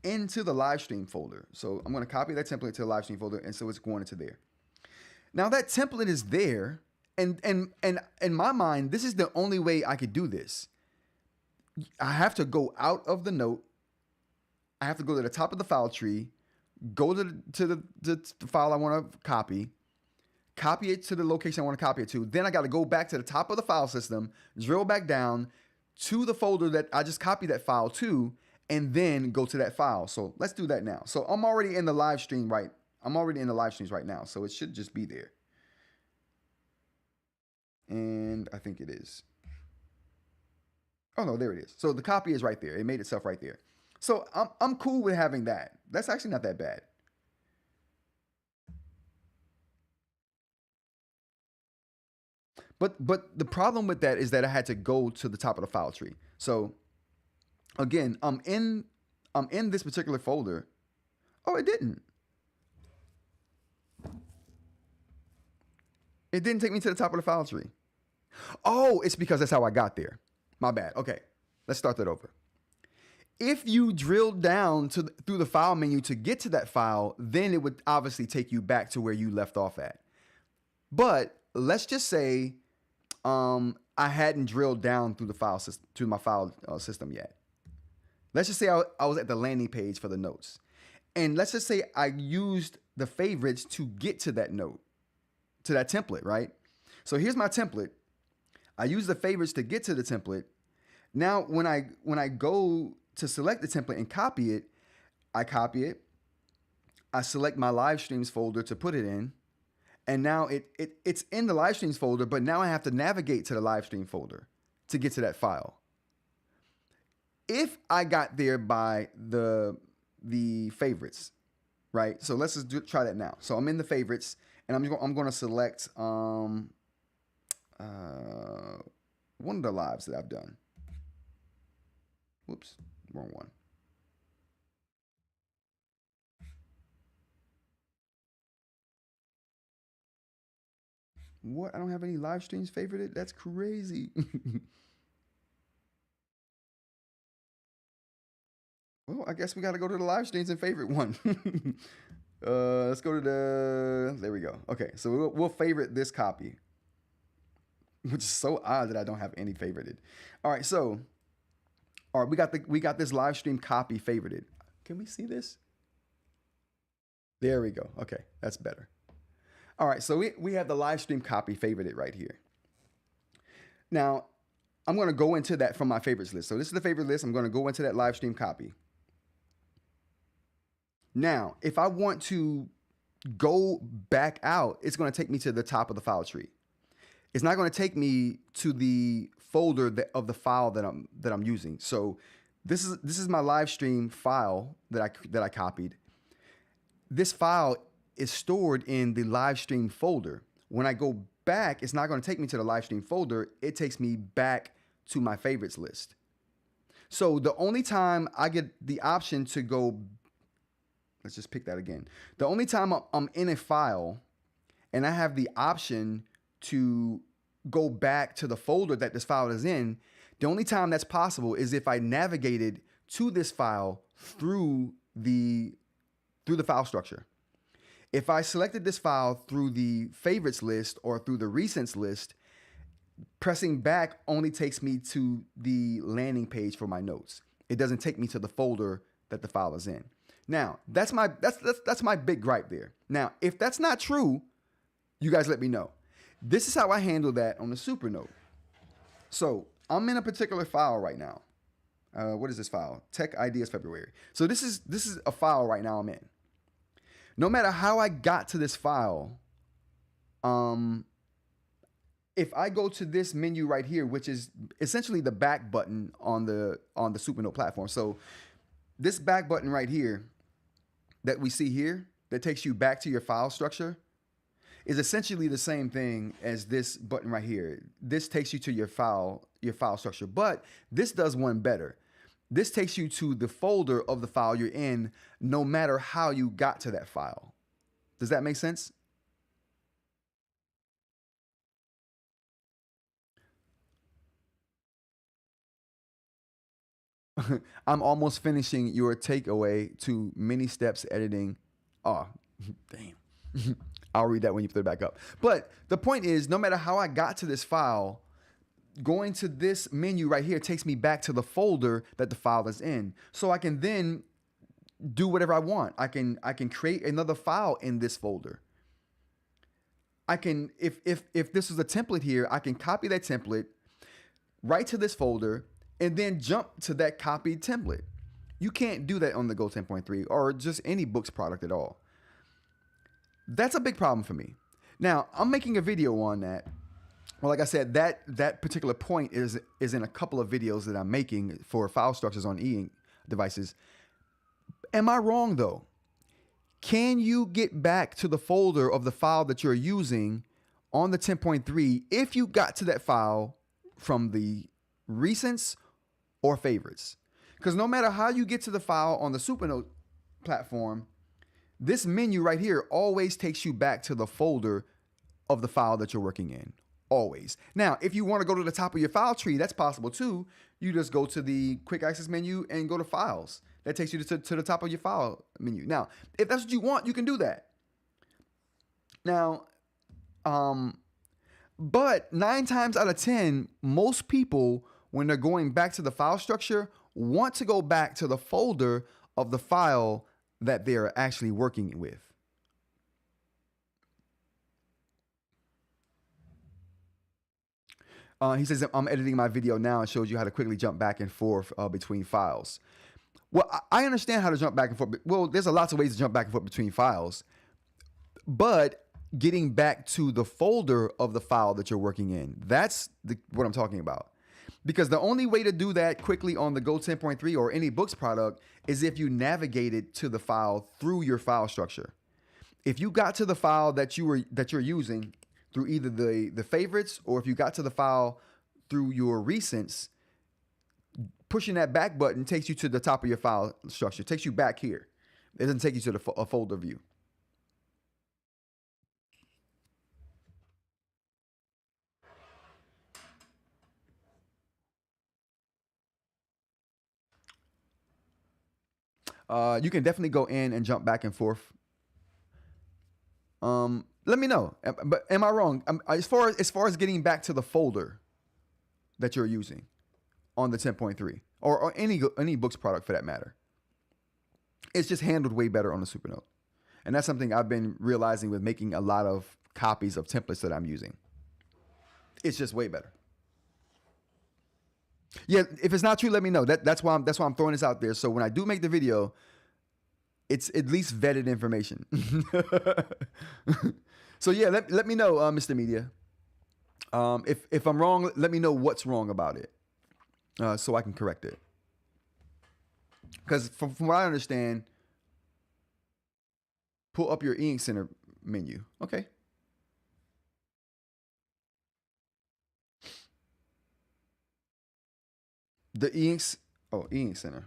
into the live stream folder. So I'm going to copy that template to the live stream folder, and so it's going into there. Now that template is there, and in my mind, this is the only way I could do this. I have to go out of the note. I have to go to the top of the file tree, go to the file I want to copy it to the location I want to copy it to. Then I got to go back to the top of the file system, drill back down to the folder that I just copied that file to, and then go to that file. So let's do that now. So I'm already in the live stream, right? I'm already in the live streams right now, so it should just be there. And I think it is. Oh no, there it is. So the copy is right there. It made itself right there. So I'm cool with having that. That's actually not that bad. But the problem with that is that I had to go to the top of the file tree. So again, I'm in this particular folder. Oh, it didn't. It didn't take me to the top of the file tree. Oh, it's because that's how I got there. My bad. Okay, let's start that over. If you drill down through the file menu to get to that file, then it would obviously take you back to where you left off at. But let's just say I hadn't drilled down through the file system, to my file system yet. Let's just say I was at the landing page for the notes. And let's just say I used the favorites to get to that note, to that template, right? So here's my template. I use the favorites to get to the template. Now, when I go to select the template and copy it, I copy it. I select my live streams folder to put it in. And now it's in the live streams folder, but now I have to navigate to the live stream folder to get to that file. If I got there by the favorites, right? So let's just try that now. So I'm in the favorites, and I'm going to select one of the lives that I've done. Whoops, wrong one. What? I don't have any live streams favorited? That's crazy. Well, I guess we got to go to the live streams and favorite one. Let's go to there we go. Okay, so we'll favorite this copy, which is so odd that I don't have any favorited. All right, so all right, we got this live stream copy favorited. Can we see this? There we go. Okay, that's better. All right, so we have the live stream copy favorited right here. Now, I'm going to go into that from my favorites list. So this is the favorite list. I'm going to go into that live stream copy. Now, if I want to go back out, it's going to take me to the top of the file tree. It's not going to take me to the folder of the file that I'm using. So this is my live stream file that I copied. This file is stored in the live stream folder. When I go back, it's not going to take me to the live stream folder. It takes me back to my favorites list. So the only time I get the option to go, let's just pick that again. The only time I'm in a file and I have the option to go back to the folder that this file is in, the only time that's possible is if I navigated to this file through the file structure. If I selected this file through the favorites list or through the recents list, pressing back only takes me to the landing page for my notes. It doesn't take me to the folder that the file is in. Now, that's my big gripe there. Now, if that's not true, you guys let me know. This is how I handle that on the Supernote. So I'm in a particular file right now. What is this file? Tech Ideas February. So this is a file right now I'm in. No matter how I got to this file, if I go to this menu right here, which is essentially the back button on the Supernote platform. So this back button right here that we see here that takes you back to your file structure is essentially the same thing as this button right here. This takes you to your file structure, but this does one better. This takes you to the folder of the file you're in, no matter how you got to that file. Does that make sense? I'm almost finishing your takeaway to many steps editing. Oh, damn. I'll read that when you put it back up. But the point is, no matter how I got to this file, going to this menu right here takes me back to the folder that the file is in. So I can then do whatever I want. I can create another file in this folder. I can, if this is a template here, I can copy that template right to this folder and then jump to that copied template. You can't do that on the Go 10.3 or just any Boox product at all. That's a big problem for me. Now, I'm making a video on that. Well, like I said, that particular point is in a couple of videos that I'm making for file structures on eInk devices. Am I wrong, though? Can you get back to the folder of the file that you're using on the 10.3 if you got to that file from the recents or favorites? Because no matter how you get to the file on the Supernote platform, this menu right here always takes you back to the folder of the file that you're working in. Always. Now, if you want to go to the top of your file tree, that's possible too. You just go to the quick access menu and go to files. That takes you to the top of your file menu. Now, if that's what you want, you can do that. Now, but 9 times out of 10, most people, when they're going back to the file structure, want to go back to the folder of the file that they're actually working with. He says, I'm editing my video now and shows you how to quickly jump back and forth between files. Well, I understand how to jump back and forth. Well, there's lots of ways to jump back and forth between files. But getting back to the folder of the file that you're working in, that's what I'm talking about. Because the only way to do that quickly on the Go 10.3 or any Boox product is if you navigated to the file through your file structure. If you got to the file that you're using through either the favorites, or if you got to the file through your recents, pushing that back button takes you to the top of your file structure. It takes you back here. It doesn't take you to a folder view. You can definitely go in and jump back and forth. Let me know. But am I wrong? As far as getting back to the folder that you're using on the 10.3 or any Boox product for that matter, it's just handled way better on the Supernote. And that's something I've been realizing with making a lot of copies of templates that I'm using. It's just way better. Yeah, if it's not true, let me know. That's why I'm throwing this out there. So when I do make the video, it's at least vetted information. So yeah, let me know, Mr. Media. If I'm wrong, let me know what's wrong about it, so I can correct it. Because from what I understand, pull up your eInk Center menu. Okay. The eInk Center.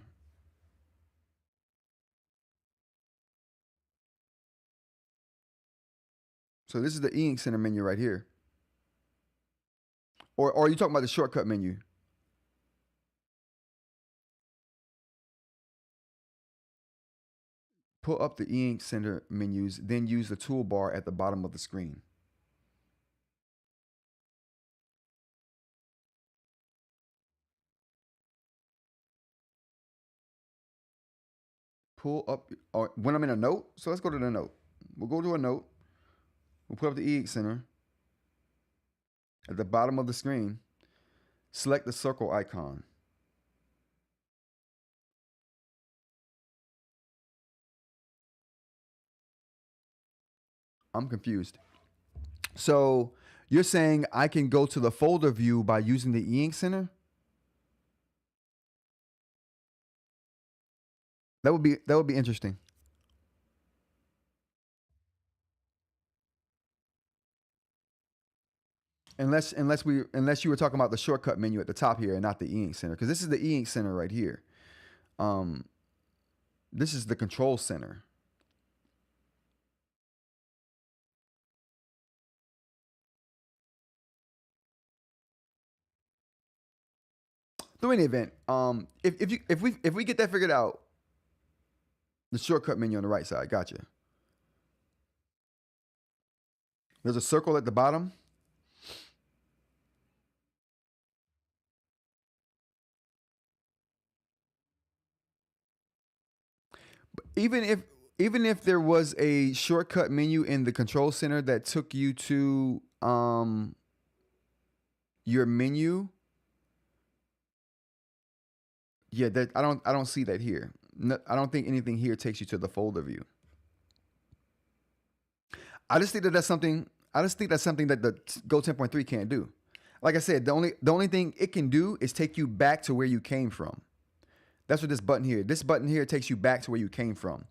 So this is the eInk Center menu right here. Or are you talking about the shortcut menu? Pull up the eInk Center menus, then use the toolbar at the bottom of the screen. Pull up, or when I'm in a note, so let's go to the note. We'll go to a note. We'll put up the eInk Center. At the bottom of the screen, select the circle icon. I'm confused. So you're saying I can go to the folder view by using the eInk Center? That would be interesting. Unless you were talking about the shortcut menu at the top here and not the eInk Center, because this is the eInk Center right here. This is the control center. Through any event, if we get that figured out, the shortcut menu on the right side, gotcha. There's a circle at the bottom. Even if there was a shortcut menu in the control center that took you to your menu, yeah, that I don't see that here. No, I don't think anything here takes you to the folder view. I just think that's something that the Go 10.3 can't do. Like I said, the only thing it can do is take you back to where you came from. That's what this button here takes you back to where you came from.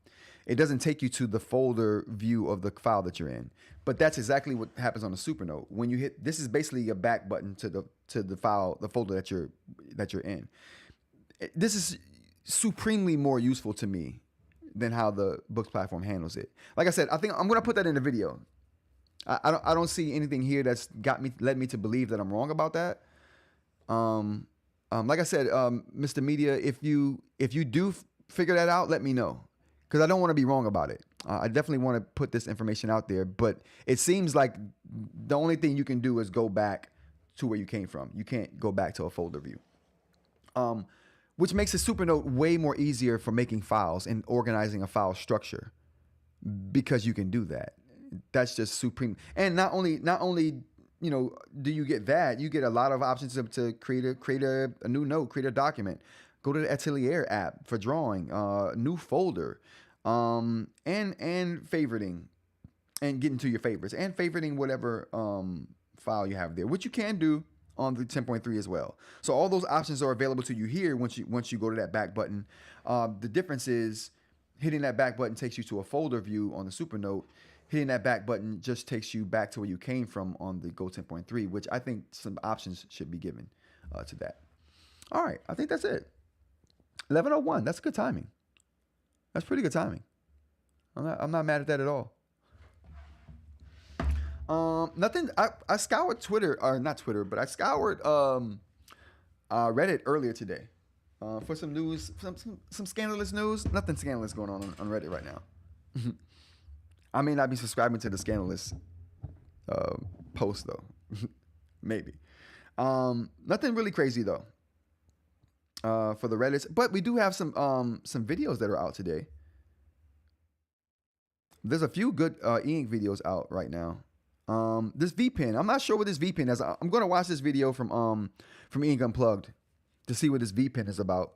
It doesn't take you to the folder view of the file that you're in. But that's exactly what happens on the Supernote. When you hit, this is basically a back button to the file, the folder that you're in. This is supremely more useful to me than how the Boox platform handles it. Like I said, I think I'm gonna put that in the video. I don't see anything here that's led me to believe that I'm wrong about that. Like I said, Mr. Media, if you do figure that out, let me know, because I don't want to be wrong about it. I definitely want to put this information out there, but it seems like the only thing you can do is go back to where you came from. You can't go back to a folder view, which makes a Supernote way more easier for making files and organizing a file structure, because you can do that. That's just supreme. And not only do you get that, you get a lot of options to create a new note, create a document, go to the Atelier app for drawing, new folder, and favoriting, and getting to your favorites, and favoriting whatever file you have there, which you can do on the 10.3 as well. So all those options are available to you here once you go to that back button. The difference is hitting that back button takes you to a folder view on the Supernote. Hitting that back button just takes you back to where you came from on the Go 10.3, which I think some options should be given to that. All right, I think that's it. 11:01. That's good timing. That's pretty good timing. I'm not mad at that at all. Nothing. I scoured Twitter, or not Twitter, but I scoured Reddit earlier today. for some news, some scandalous news. Nothing scandalous going on Reddit right now. I may not be subscribing to the scandalous post though. Maybe. Nothing really crazy though. For the Reddits, but we do have some videos that are out today. There's a few good eInk videos out right now. This VPN, I'm not sure what this VPN is. I'm going to watch this video from eInk Unplugged to see what this VPN is about.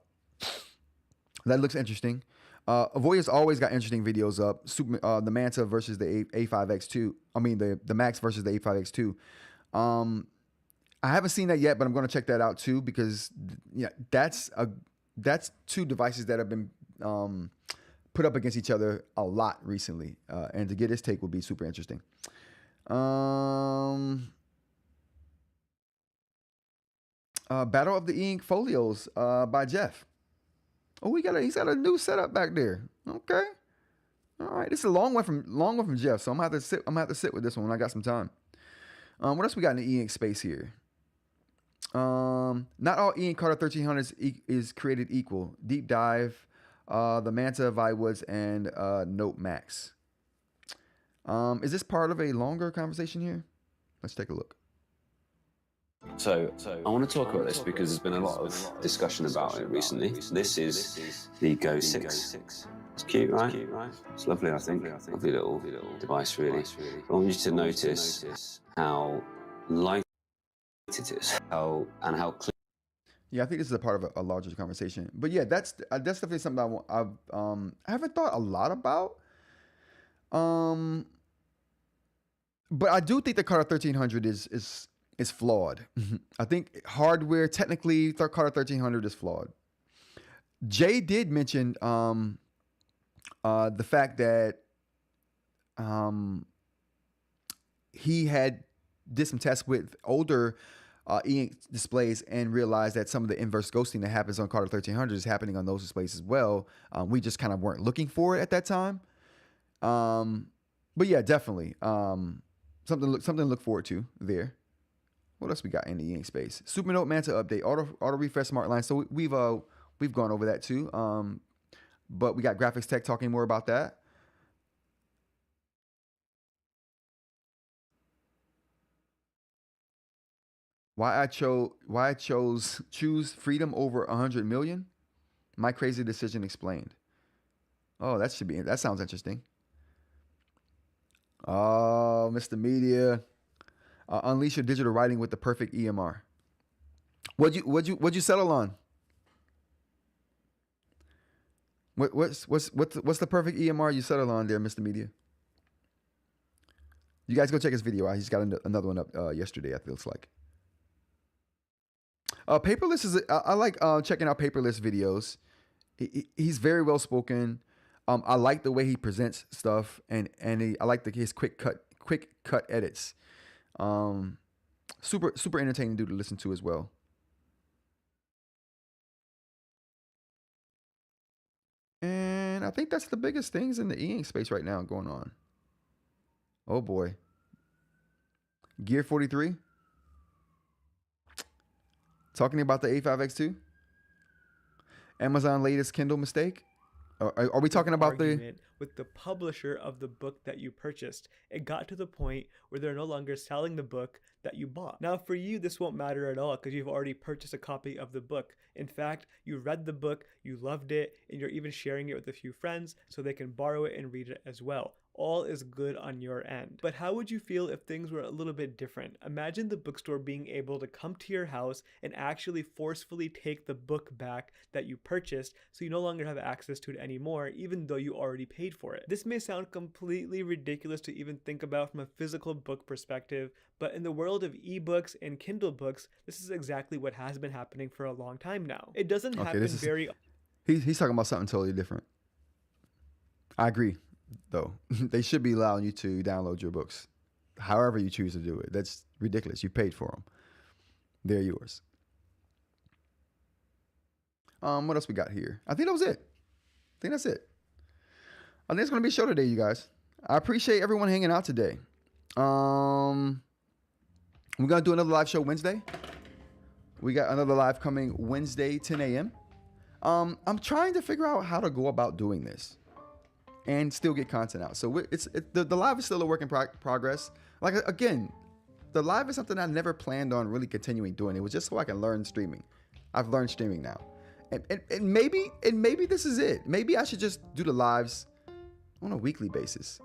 That looks interesting. Avoya's always got interesting videos up. The Manta versus the A5X2. I mean the Max versus the A5X2. I haven't seen that yet, but I'm going to check that out too because that's two devices that have been put up against each other a lot recently, and to get his take would be super interesting. Battle of the eInk Folios by Jeff. Oh, he's got a new setup back there. Okay, all right. This is a long one from Jeff, so I'm gonna have to sit with this one when I got some time. What else we got in the eInk space here? Not all eInk Carta 1300 is created equal. Deep dive, the Manta, Viwoods, and Note Max. Is this part of a longer conversation here? Let's take a look. So I want to talk about this because there's been a lot of discussion about it recently. This is the Go 6. It's cute, right? It's lovely, I think. Lovely little device, really. I want you to notice how light it is, how clean. Yeah, I think this is a part of a larger conversation. But yeah, that's definitely something I haven't thought a lot about. But I do think the Carta 1300 is flawed. I think hardware, technically, Carta 1300 is flawed. Jay did mention the fact that he did some tests with older eInk displays and realized that some of the inverse ghosting that happens on Carta 1300 is happening on those displays as well. We just kind of weren't looking for it at that time. But yeah, definitely something to look forward to there. What else we got in the eInk space? Supernote Manta update, auto refresh smart line. So we've gone over that too. But we got Graphics Tech talking more about that. Why I chose choose freedom over 100 million? My crazy decision explained. Oh, that sounds interesting. Oh, Mr. Media, unleash your digital writing with the perfect EMR. What'd you settle on? What's the perfect EMR you settled on there, Mr. Media? You guys go check his video out. He's got another one up yesterday, I feels like. Paperless is I like checking out Paperless videos. He's very well spoken. I like the way he presents stuff, and I like his quick cut edits. Super entertaining dude to listen to as well. And I think that's the biggest things in the eInk space right now going on. Oh boy. Gear 43. Talking about the A5X2. Amazon latest Kindle mistake. Are we talking about with the publisher of the book that you purchased? It got to the point where they're no longer selling the book that you bought. Now for you, this won't matter at all because you've already purchased a copy of the book. In fact, you read the book, you loved it, and you're even sharing it with a few friends so they can borrow it and read it as well. All is good on your end. But how would you feel if things were a little bit different? Imagine the bookstore being able to come to your house and actually forcefully take the book back that you purchased so you no longer have access to it anymore, even though you already paid for it. This may sound completely ridiculous to even think about from a physical book perspective, but in the world of ebooks and Kindle books, this is exactly what has been happening for a long time now. It doesn't happen very... He's talking about something totally different. I agree. Though they should be allowing you to download your books however you choose to do it. That's ridiculous. You paid for them. They're yours. What else we got here? I think that was it. I think that's it. I think it's going to be a show today, you guys. I appreciate everyone hanging out today. We're going to do another live show Wednesday. We got another live coming Wednesday, 10 a.m. I'm trying to figure out how to go about doing this and still get content out. So the live is still a work in progress. Like, again, the live is something I never planned on really continuing doing. It was just so I can learn streaming. I've learned streaming now. And maybe this is it. Maybe I should just do the lives on a weekly basis.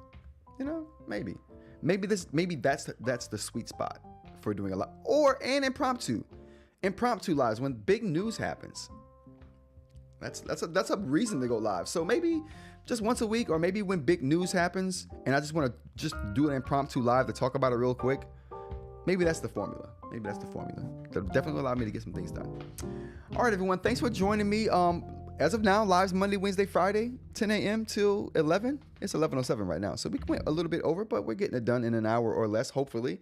You know, maybe that's the sweet spot for doing a lot, or an impromptu lives when big news happens. That's a reason to go live. So maybe just once a week, or maybe when big news happens and I just want to just do an impromptu live to talk about it real quick. Maybe that's the formula. That'll definitely allow me to get some things done. All right, everyone. Thanks for joining me. As of now, lives Monday, Wednesday, Friday, 10 a.m. till 11. It's 11:07 right now. So we went a little bit over, but we're getting it done in an hour or less, hopefully.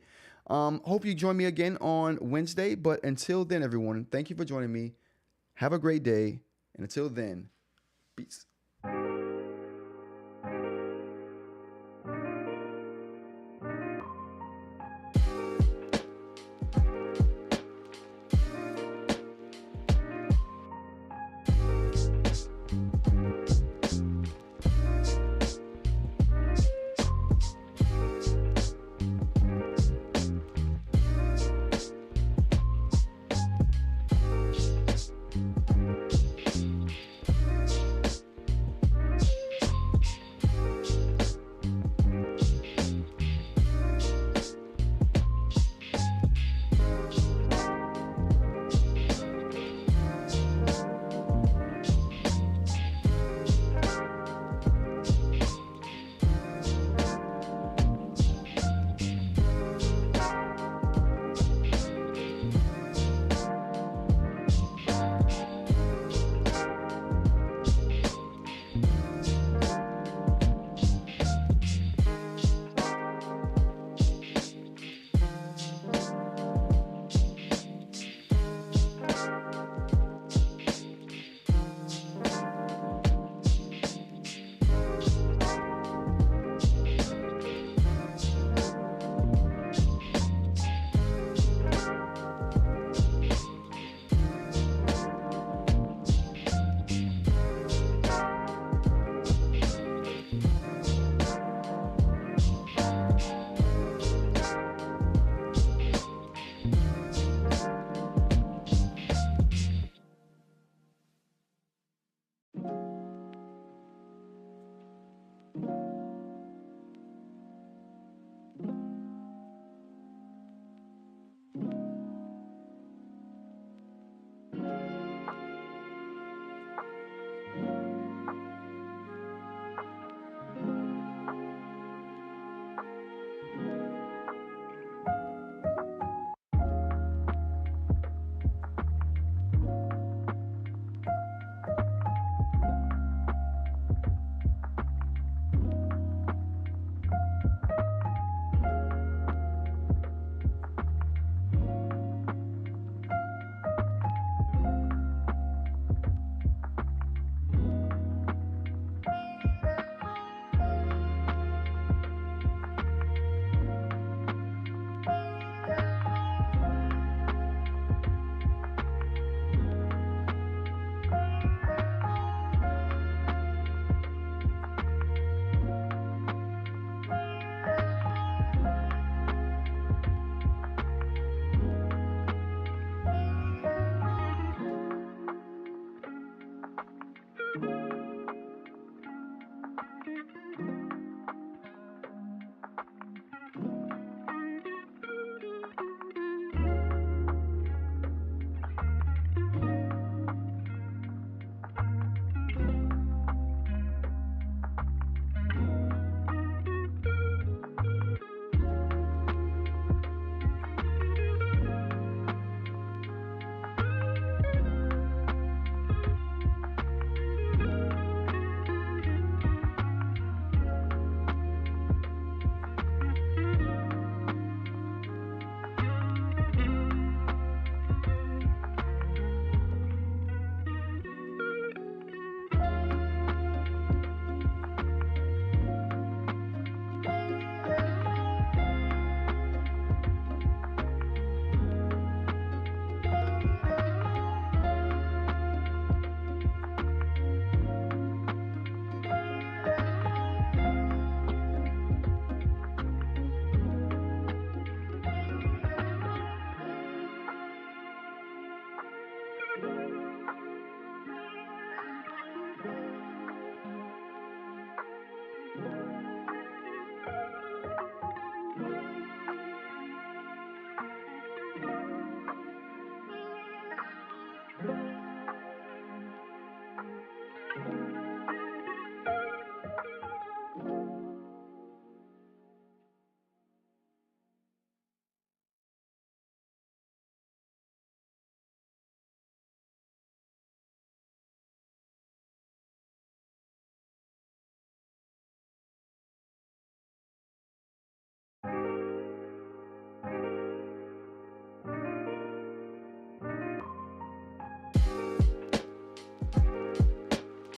Hope you join me again on Wednesday. But until then, everyone, thank you for joining me. Have a great day. And until then, peace.